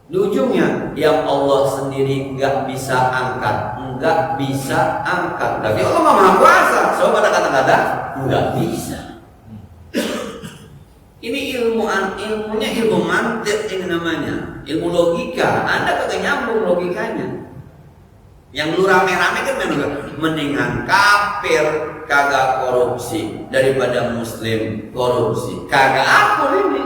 Speaker 1: Di ujungnya yang Allah sendiri nggak bisa angkat, nggak bisa angkat. Berarti Allah Maha Kuasa. Coba ada kata-kata nggak bisa. Ini ilmunya ilmu mantik ini namanya, ilmu logika. Anda kagak nyambung logikanya. Yang lu rame-rame kan mendingan kafir kagak korupsi daripada muslim korupsi. Kagak akur ini.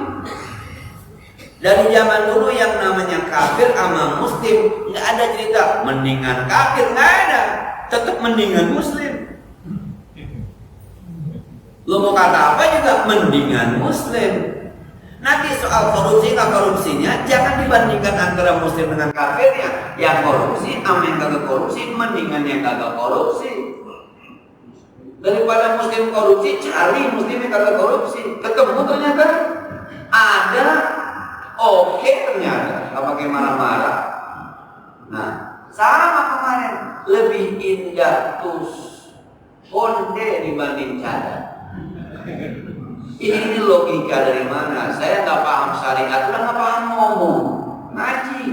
Speaker 1: Dari zaman dulu yang namanya kafir sama muslim nggak ada cerita mendingan kafir, nggak ada, tetap mendingan muslim. Lo mau kata apa juga mendingan muslim. Nanti soal korupsi nggak korupsinya jangan dibandingkan antara muslim dengan kafirnya. Yang korupsi sama yang kagak korupsi mendingan yang kagak korupsi. Daripada muslim korupsi cari muslim yang kagak korupsi, ketemu ternyata ada. Oke, ternyata nggak pakai marah-marah. Nah, sama kemarin lebih indah konde dibanding cadar. Ini logika dari mana? Saya nggak paham syariat, nggak paham ngomong, ngaji.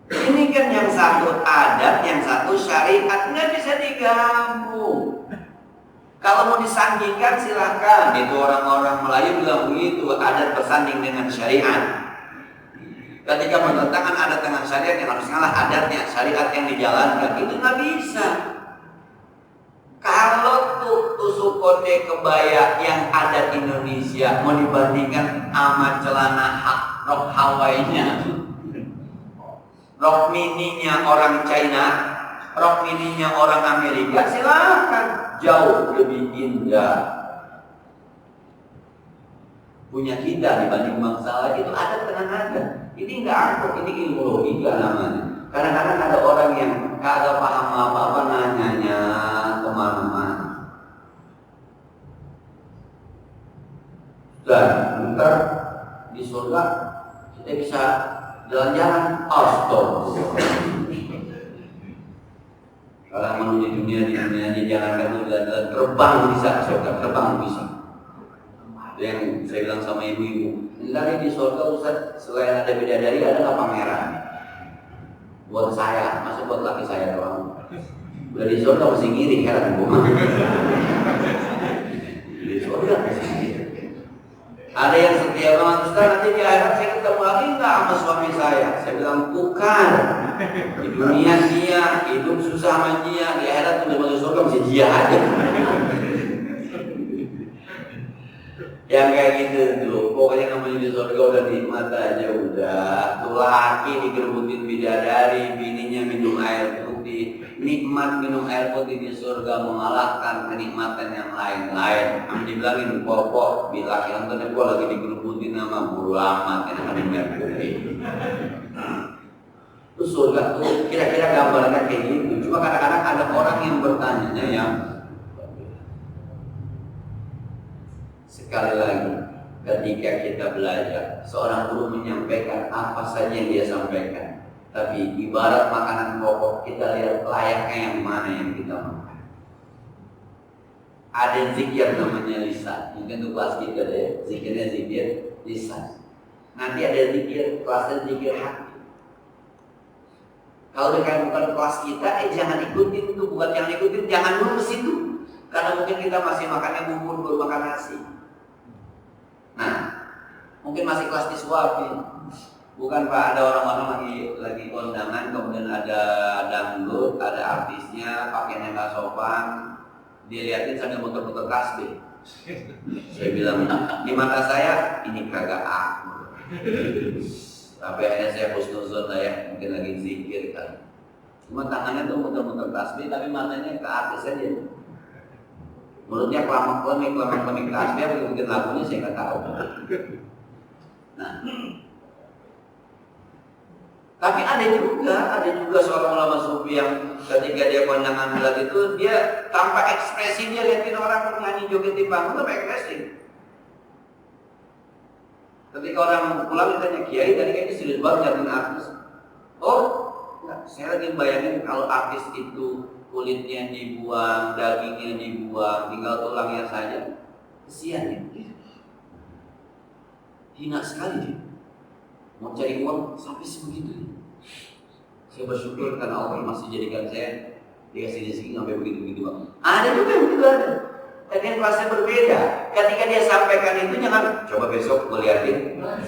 Speaker 1: Ini kan yang satu adat, yang satu syariat, nggak bisa digabung. Kalau mau disandingkan silakan. Itu orang-orang Melayu bilang begitu, adat bersanding dengan syariat. Ketika bertentangan adat dengan syariat yang harus ngalah adatnya, syariat yang dijalankan, itu nggak bisa. Kalau tusuk konde kebaya yang adat Indonesia mau dibandingkan sama celana rok Hawaii-nya, rok mininya orang China, rok mininya orang Amerika, silakan. Jauh lebih indah punya kita dibanding bangsa lain. Itu ada tenang aja. Ini nggak angkut, ini ilmu logika namanya. Kadang-kadang ada orang yang kagak paham apa-apa nanyanya kemana-mana. Dan ntar di surga kita bisa jalan-jalan. Astagfirullah. Kalau menuju dunia di dunia dijalankan jalan terbang bisa, surga terbang bisa. Yang saya bilang sama ibu-ibu, lagi di surga Ustaz, selain ada bidadari ada nggak pameran? Buat saya, masa buat laki saya doang? Udah di surga masih ngiri, heran bu. Di surga masih ngiri. Ada yang setia banget, Ustaz, nanti di akhirat saya ketemu lagi nggak sama suami saya? Saya bilang bukan. Di dunia dia hidup susah sama dia, di akhirat udah masuk surga masih dia aja. Yang kayak gitu tuh, pokoknya namanya di surga udah nikmat aja udah. Tuh laki digerbutin bidadari, bininya minum air putih. Nikmat minum air putih di surga mengalahkan kenikmatan yang lain-lain. Dibilangin pokok, bila yang tadi gua lagi digerbutin sama buru amat yang minum air putih. Itu surga tuh kira-kira gambarnya kayak gitu. Cuma kadang-kadang ada orang yang bertanya yang sekali lagi, ketika kita belajar, seorang guru menyampaikan apa saja yang dia sampaikan. Tapi ibarat makanan pokok, kita lihat layaknya yang mana yang kita makan. Ada zikir namanya lisan. Mungkin itu kelas kita deh, zikirnya zikir lisan. Nanti ada zikir, kelasnya zikir hati. Kalau bukan kelas kita, jangan ikutin itu. Bukan jangan ikutin, jangan dulu ke situ. Karena mungkin kita masih makannya bubur, belum makan nasi. Nah, mungkin masih kelas disuapin. Bukan Pak, ada orang-orang lagi kondangan, kemudian ada dangdut, ada artisnya, pakaiannya nggak sopan, dilihatin sambil muter-muter tasbih. Saya bilang, di mata saya ini kagak aku. Sampai akhirnya saya husnuzon lah ya, mungkin lagi zikir kan. Cuma tangannya tuh muter-muter tasbih, tapi matanya ke artis aja. Mulutnya kelamak-kelamik tasbih, tapi mungkin lagunya saya nggak tahu. Nah, tapi ada juga seorang ulama sufi yang ketika dia kondangan belat itu dia tanpa ekspresi, dia liatin orang bernyanyi joget di panggung tanpa ekspresi. Ketika orang pulang ditanya, Kiai tadi kayaknya serius banget liatin artis. Oh, enggak, saya lagi bayangin kalau artis itu kulitnya dibuang, dagingnya dibuang, tinggal tulangnya saja. Kesian ya. Hina sekali dia. Mau cari uang sampai sebegitu. Saya bersyukur karena Allah masih jadikan saya dikasih rezeki sampai begitu-begitu bang. Ada juga yang begitu ada. Tapi yang kelasnya berbeda. Ketika dia sampaikan itu jangan coba besok gue liatin. Nah,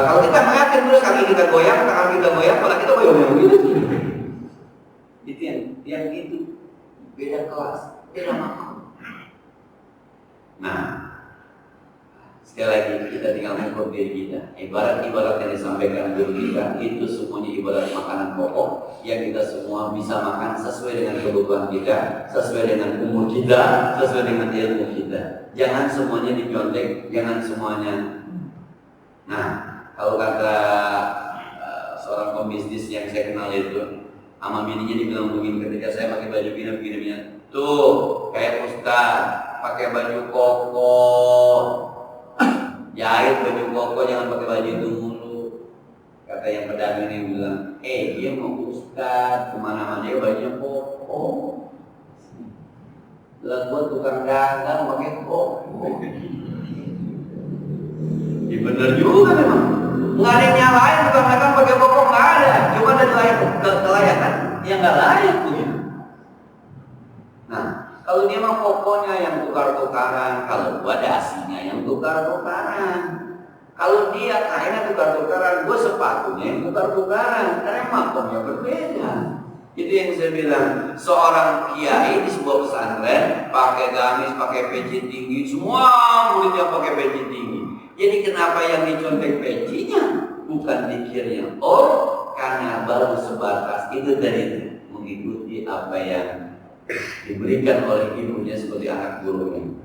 Speaker 1: kalau kita ngeliatin terus kaki kita goyang, tangan kita goyang, kepala kita goyang begitu. Itu yang itu beda kelas, beda makam. Nah, Sekali lagi kita tinggal mengukur diri kita. Ibarat yang disampaikan guru kita itu semuanya ibarat makanan pokok yang kita semua bisa makan sesuai dengan kebutuhan kita, sesuai dengan umur kita, sesuai dengan ilmu kita. Jangan semuanya dicontek, jangan semuanya. Nah, kalau kata seorang pembisnis yang saya kenal itu, sama bininya dibilang begini ketika saya pakai baju begini, tuh kayak Ustaz pakai baju koko, jahit baju koko, jangan pakai baju itu mulu. Kata yang pedagang ini bilang, dia mau Ustaz kemana-mana ya bajunya koko. Lah gua tukang dagang pakai koko. Ya bener juga memang. Nggak ada yang nyalain tukang dagang pakai koko, nggak ada. Cuma ada kelayakan yang nggak layak begitu. Nah, kalau dia mah kokonya yang tukar-tukaran, kalau gua dasinya yang tukar-tukaran. Kalau dia kainnya tukar-tukaran, gua sepatunya yang tukar-tukaran. Karena makomnya berbeda. Itu yang saya bilang, seorang kiai di sebuah pesantren pakai gamis, pakai peci tinggi, semua muridnya pakai peci tinggi. Jadi kenapa yang dicontek pecinya, bukan dikirnya? Oh, karena baru sebatas itu dari itu mengikuti apa yang diberikan oleh ibunya sebagai anak gurunya.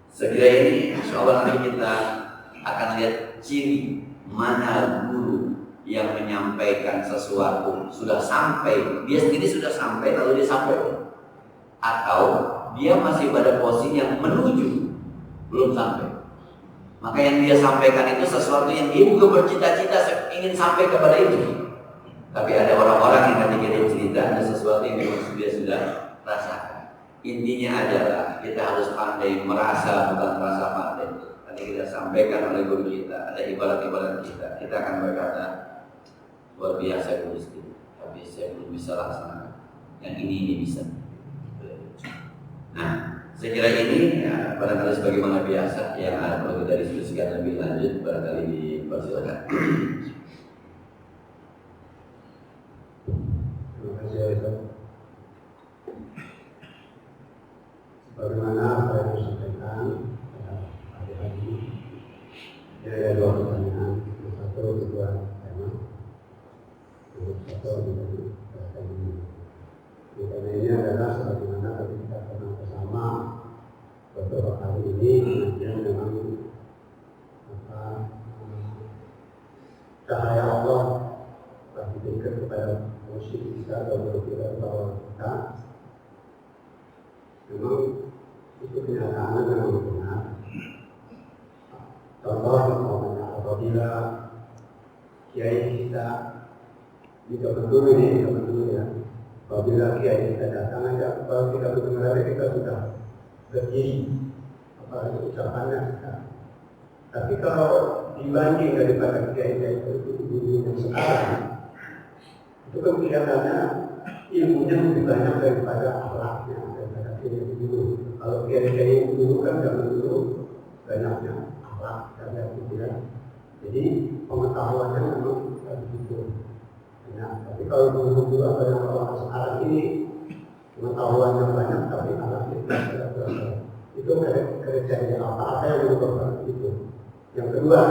Speaker 1: Sekira ini, insyaallah nanti kita akan lihat ciri mana guru yang menyampaikan sesuatu sudah sampai, dia sendiri sudah sampai lalu dia sampaikan, atau dia masih pada posisi yang menuju belum sampai. Maka yang dia sampaikan itu sesuatu yang dia juga bercita-cita ingin sampai kepada itu. Tapi ada orang-orang yang ketika dia cerita ada sesuatu yang dia sudah rasakan. Intinya adalah kita harus pandai merasa, bukan merasa pandai. Nanti kita sampaikan oleh guru kita, ada ibarat-ibarat kita akan berkata, luar biasa guru itu, tapi saya belum bisa laksanakan. Yang ini bisa. Nah, saya kira ini ya, barangkali sebagaimana biasa yang perlu kita diskusikan lebih lanjut, barangkali dipersilakan.
Speaker 2: Terima kasih Ustaz. Sebagaimana apa yang disampaikan pada hari ini, ada dua pertanyaan. Yang satu kedua tema, yang satu menjadi tema ini. Tema ini adalah sebagaimana tadi kita pernah bersama beberapa kali ini, yang memang cahaya Allah diberikan kepada musik kita atau berkira bahwa kita memang itu kenyataan memang benar. Contoh apabila kiai kita di zaman dulu ya, apabila kiai kita datang aja, kalau kita mendengar kita sudah berdiri, apalagi ucapannya kita. Tapi kalau dibanding daripada kiai itu yang sekarang, itu kan kelihatannya ilmunya lebih banyak daripada akhlaknya, daripada kiai dulu. Kalau kiai dulu kan zaman dulu banyaknya akhlak dan kemudian, jadi pengetahuannya memang begitu. Nah, tapi kalau dulu apa yang orang sekarang ini pengetahuannya banyak tapi akhlaknya tidak berapa. Itu kriteria apa yang menyebabkan itu. Yang kedua,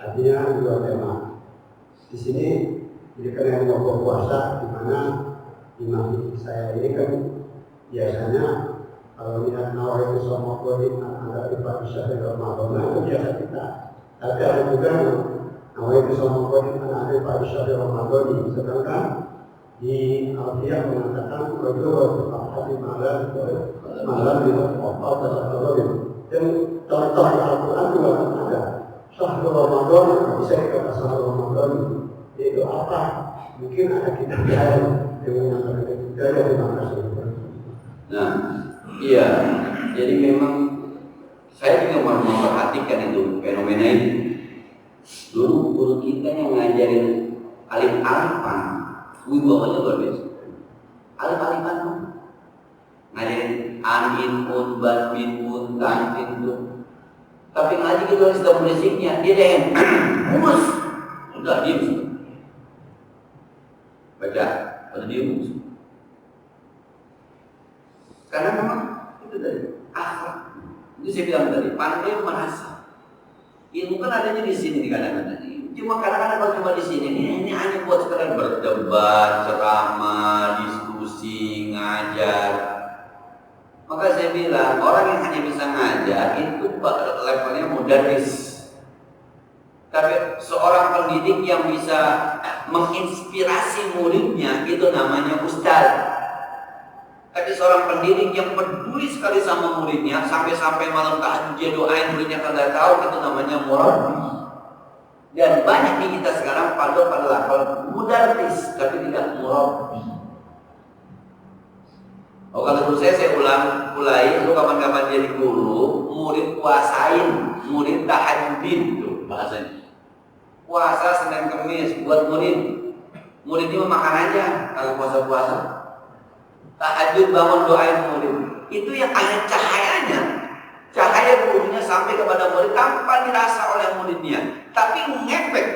Speaker 2: artinya dua tema. Di sini jadi karena yang mau puasa, di mana imam saya ini kan biasanya kalau lihat nawar itu sama kodin agak dipakai dari Ramadan itu biasa kita. Tapi ada juga nawar itu sama kodin agak dipakai dari Ramadan. Sedangkan di Al-Qiyah mengatakan berdua berhati malam di Al-Qiyah dan dan contoh di Al-Quran juga ada. Syahrul Ramadan bisa dikata Syahrul Ramadan itu apa? Mungkin ada kitab lain yang menyatakan itu dari makna.
Speaker 1: Nah, iya. Jadi memang saya juga memperhatikan itu fenomena itu. Dulu guru kita yang ngajarin alif-alifan, wibawanya luar biasa. Alif-alifan ngajarin anin pun, ban pun, tantin pun. Tapi ngaji kita harus tahu musiknya, dia yang mus, udah diem. Baca, udah diem. Karena memang itu dari akhlak. Itu saya bilang tadi, pandai merasa. Ilmu kan adanya di sini kadang-kadang. Cuma kadang-kadang kalau cuma di sini, ini hanya buat sekedar berdebat, ceramah, diskusi, ngajar. Maka saya bilang orang yang hanya bisa ngajar itu levelnya mudaris. Tapi seorang pendidik yang bisa menginspirasi muridnya itu namanya ustaz. Tapi seorang pendidik yang peduli sekali sama muridnya sampai-sampai malam tahajud dia doain muridnya kagak tahu itu namanya murabbi. Dan banyak di kita sekarang pada level mudaris tapi tidak murabbi. Oh, kalau dulu saya mulai lu kapan-kapan jadi guru, murid kuasain, murid tahajudin tuh bahasanya. Puasa Senin Kemis buat murid. Murid ini makan aja kalau puasa-puasa. Tahajud bangun doain murid. Itu yang hanya cahayanya. Cahaya gurunya sampai kepada murid tanpa dirasa oleh muridnya, tapi ngefek.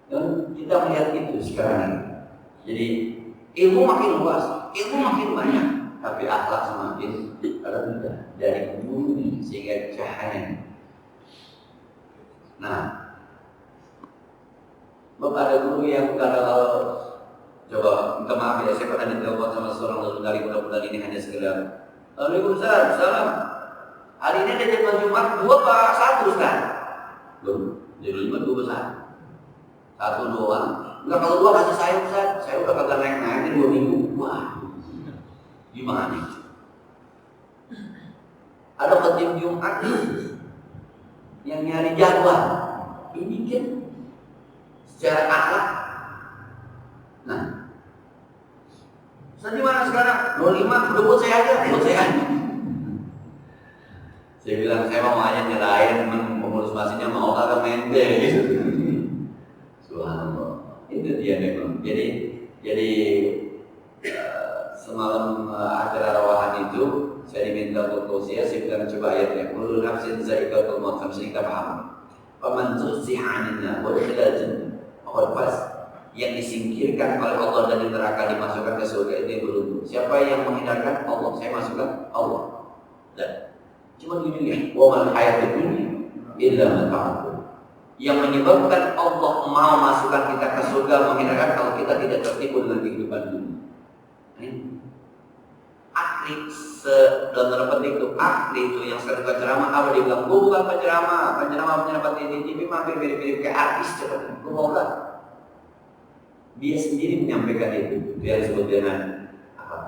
Speaker 1: Dan kita melihat itu sekarang. Jadi ilmu makin luas, ilmu makin banyak, tapi akhlak semakin rendah dari bumi sehingga cahaya. Nah, Bapak ada guru yang kalau coba minta maaf ya, saya pernah ditelepon sama seorang guru dari mudah-mudahan ini hanya sekedar Waalaikumsalam, salam. Hari ini ada jadwal Jumat 2 apa 1 Ustaz? Belum, jadwal Jumat 2 besar 1 doang. Enggak, kalau 2 kasih saya Ustaz, saya udah kagak naik-naik ini 2 minggu. Wah, gimana itu? Ada khatib Jumat yang nyari jadwal. Ini kan secara akhlak. Nah, Ustaz di mana sekarang? 05, udah buat saya aja, buat saya aja. Saya bilang saya mau aja nyerahin, pengurus masjidnya mau kagak mente gitu. Subhanallah. Itu dia memang. Jadi semalam acara rawahan itu saya diminta untuk tausiah, saya bilang coba ayatnya. Kullu nafsin za'iqatul maut, sampai kita paham. Faman zuhziha 'anil nar wa udkhila jannah faqad faz. Yang disingkirkan oleh Allah dari neraka dimasukkan ke surga ini beruntung. Siapa yang menghindarkan Allah, saya masukkan Allah. Dan cuma gini ya, wa mal hayatud dunya illa mata'ul. Yang menyebabkan Allah mau masukkan kita ke surga menghindarkan kalau kita tidak tertipu dengan kehidupan dunia. Akli dalam tanda petik itu akli itu yang sering ceramah apa dia bilang, gue bukan penceramah di TV mampir mirip-mirip kayak artis cepat, gue mau kan? Dia sendiri menyampaikan itu, dia disebut dengan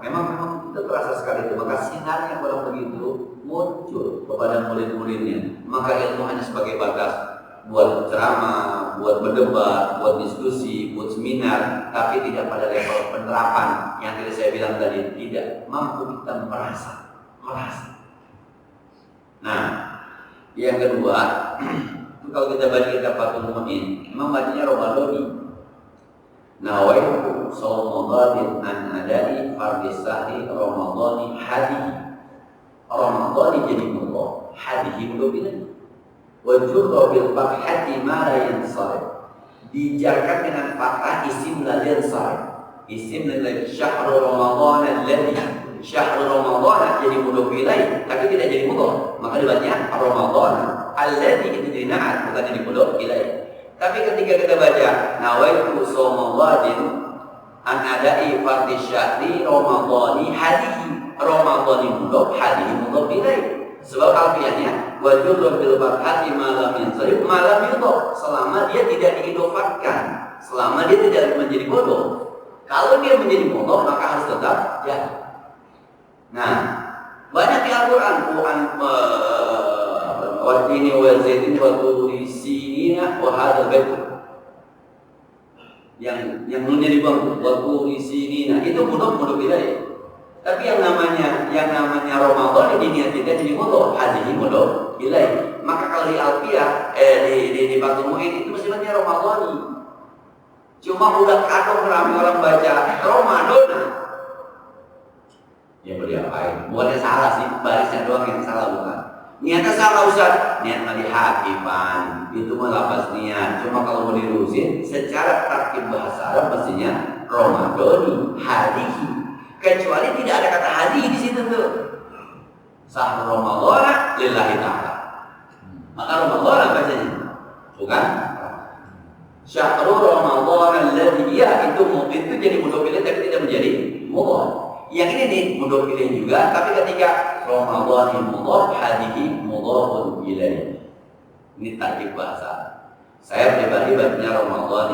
Speaker 1: memang itu terasa sekali itu. Maka sinarnya kalau begitu muncul kepada murid-muridnya. Maka ilmu hanya sebagai batas buat ceramah, buat berdebat, buat diskusi, buat seminar, tapi tidak pada level penerapan yang tadi saya bilang tadi, tidak mampu kita merasa. Nah, yang kedua, kalau kita baca kitab Fathul Mu'in, memang bacanya Romadhoni. Nawaitu Ramadhan an adai fardis sahri Ramadhani hadihi. Ramadhani jadi Allah, hadihi mudobin. Wajurra bil fathati ma la yansarif. Dijarkan dengan fathah isim la yansarif. Isim la syahrul Ramadhan alladhi. Syahrul Ramadhan jadi mudhof ilaih, tapi tidak jadi mudhof. Maka dibacanya Ramadhan alladhi itu jadi na'at, bukan jadi mudhof ilaih. Tapi ketika kita baca nawaitu Ramadhan an adai fardis syahri Ramadhani hadihi. Ramadhani mudhof, hadihi mudhof ilaih. Sebab alfiahnya wajurra bil fathati ma lam yansarif ma lam yudhof, selama dia tidak diidofatkan, selama dia tidak menjadi mudhof. Kalau dia menjadi mudhof maka harus tetap jadi. Nah, banyak di Al-Qur'an watini wa zaitun wa turi sinina wa hadzal bait yang menjadi bang wa turi sinina itu mudhof ilaih. Tapi yang namanya Ramadan ini tidak jadi mudhof, hadhihi mudhof ilaih. Maka kalau di Alfiyah di Fathul Mu'in itu mesti namanya Ramadhani. Cuma udah kadang ramai orang baca Ramadan. Ya boleh apain? Bukannya salah sih, barisnya doang yang salah bukan. Niatnya salah Ustaz, niat mali hakifan, itu mah lafaz niat. Cuma kalau mau dilurusin secara tarkib bahasa Arab mestinya Ramadhani hadihi. Kecuali tidak ada kata hadihi di situ tuh. Sahur Ramadan lillahi ta'ala. Maka Ramadan bacanya bukan Syahrul Ramadan alladzi itu jadi mudhof ilaih tapi tidak menjadi mudhof. Yang ini nih mudhof ilaih juga tapi ketika Ramadan mudhof hadhihi mudhofun ilaih. Ini tarkib bahasa. Saya pribadi bacanya Ramadan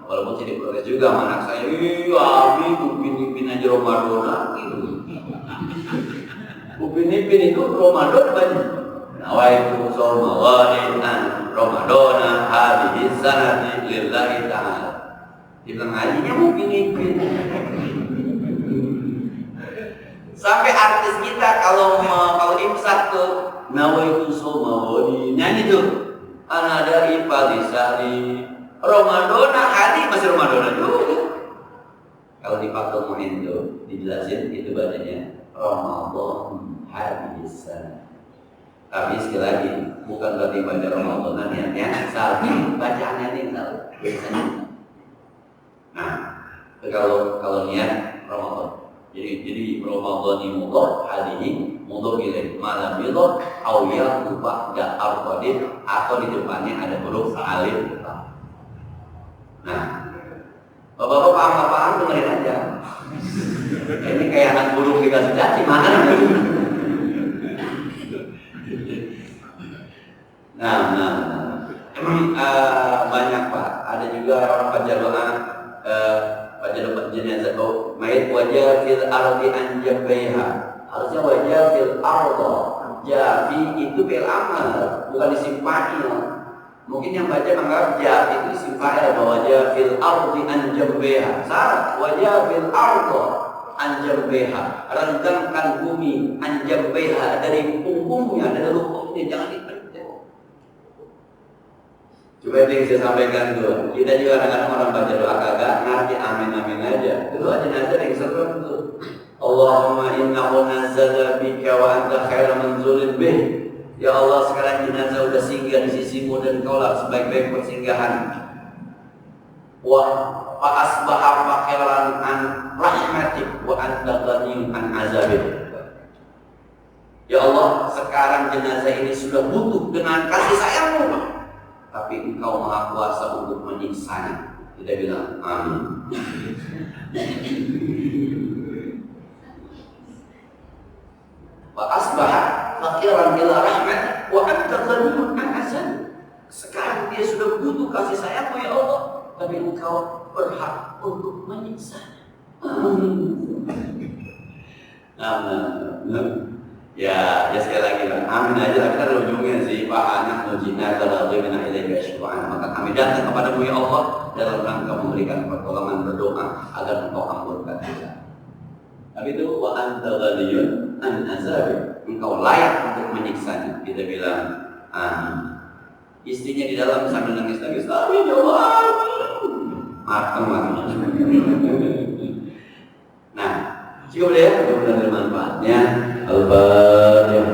Speaker 1: walaupun jadi protes juga anak saya, abi upin aja Ramadan gitu. Upin itu Ramadan baca. Nawaitu Ramadan hadhihi sanati lillahi ta'ala. Dibilang hajinya upin. Sampai artis kita kalau imsak tuh nawaitu Ramadan nyanyi tuh. Anada ipadisari Ramadan hadi masih Ramadan juga. Kalau di Fathul Mu'in itu dijelasin itu bacanya Ramadan hadisan. Tapi sekali lagi bukan berarti baca Ramadan niatnya salah, bacaannya nih salah biasanya. Nah, kalau niat Ramadan. Jadi Ramadan ini mudhof hadihi mudhof ilaih malam mudhof au ya ba'da arqadin atau di depannya ada huruf alif. Nah, bapak-bapak paham dengerin aja. Ini kayak anak burung dikasih caci mana? Nah. Banyak Pak. Ada juga orang baca doa jenazah mayit wajah fil ardi anjabaiha. Harusnya wajah fil ardo. Jafi itu fil amal, bukan isim fa'il. Mungkin yang baca menganggap jafi itu isim fa'il bahwa wajah fil ardi anjabaiha. Salah, wajah fil ardo anjabaiha. Rentangkan bumi anjabaiha dari punggungnya, dari lututnya, jangan dipencet. Coba yang saya sampaikan dulu, kita juga kadang-kadang orang baca doa kagak ngerti amin aja. Itu aja nazar yang serem tuh. Allahumma innahu nazzala bika wa anta khairu manzulin bih. Ya Allah, sekarang jenazah udah singgah di sisimu dan kaulah sebaik-baik persinggahan. Wa asbaha faqiran an rahmatik wa anta ghaniyun an azabik. Ya Allah, sekarang jenazah ini sudah butuh dengan kasih sayangmu, tapi engkau maha kuasa untuk menyiksanya. Kita bilang amin. Wa asbaha faqiran ila rahmat wa anta ghaniyun an azab. Sekarang dia sudah butuh kasih sayangmu ya Allah, tapi engkau berhak untuk menyiksanya. Amin. Ya sekali lagi Pak, amin aja. Tapi kan ujungnya sih Pak anak nujina taladhimina ilaika syu'an. Maka kami datang kepadamu ya Allah dalam rangka memberikan pertolongan berdoa agar engkau ampunkan dosa. Tapi itu wa anta ghaniyun an azab. Engkau layak untuk menyiksanya. Kita bilang amin. Istrinya di dalam sambil nangis amin ya Allah. Matang. Nah, cukup deh, mudah-mudahan bermanfaatnya. Al-Fatihah.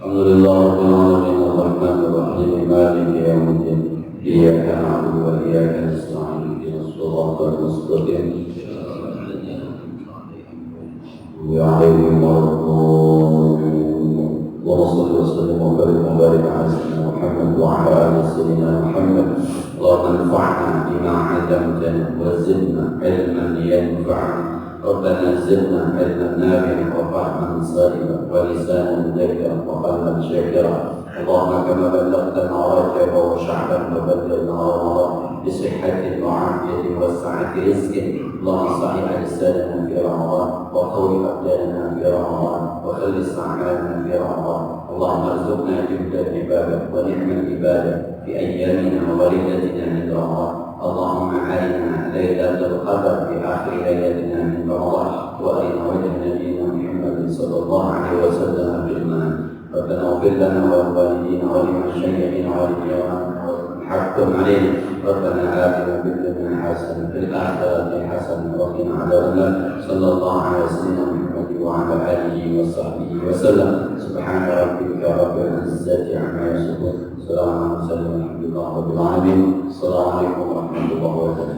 Speaker 1: Alhamdulillah rabbil alamin arrahmanir rahim maliki yaumiddin. Iyyaka na'budu wa iyyaka nasta'in ihdinas siratal mustaqim. Ya اللهم صل وسلم وبارك على سيدنا محمد وعلى ال سيدنا محمد. اللهم انفعنا بما علمتنا وزدنا علما ينفعنا. ربنا زدنا علما نافعا وفهما صادقا ولسانا ذكرا وقلبا شاكرا. اللهم كما بلغتنا رجب وشعبا فبلغنا رمضان بصحة وعافية وسعة رزق. اللهم صحح لساننا في رمضان وقوي أبداننا في رمضان وخلص أعمالنا في رمضان. اللهم ارزقنا جهد العبادة ونعم العبادة في أيامنا وليلتنا من رمضان. اللهم أعنا ليلة القدر في آخر ليلتنا من رمضان وأرنا وجه نبينا محمد صلى الله عليه وسلم في المنام. ربنا اغفر لنا ولوالدينا ولمشايخنا ولجيراننا حقم علينا. ربنا آتنا في الدنيا حسنة في الآخرة حسنة وقنا عذاب النار. صلى الله على سيدنا محمد وعلى آله وصحبه وسلم. سبحان ربك رب العزة عما يصفون. سلام على المرسلين والحمد لله رب العالمين. السلام عليكم ورحمة الله وبركاته.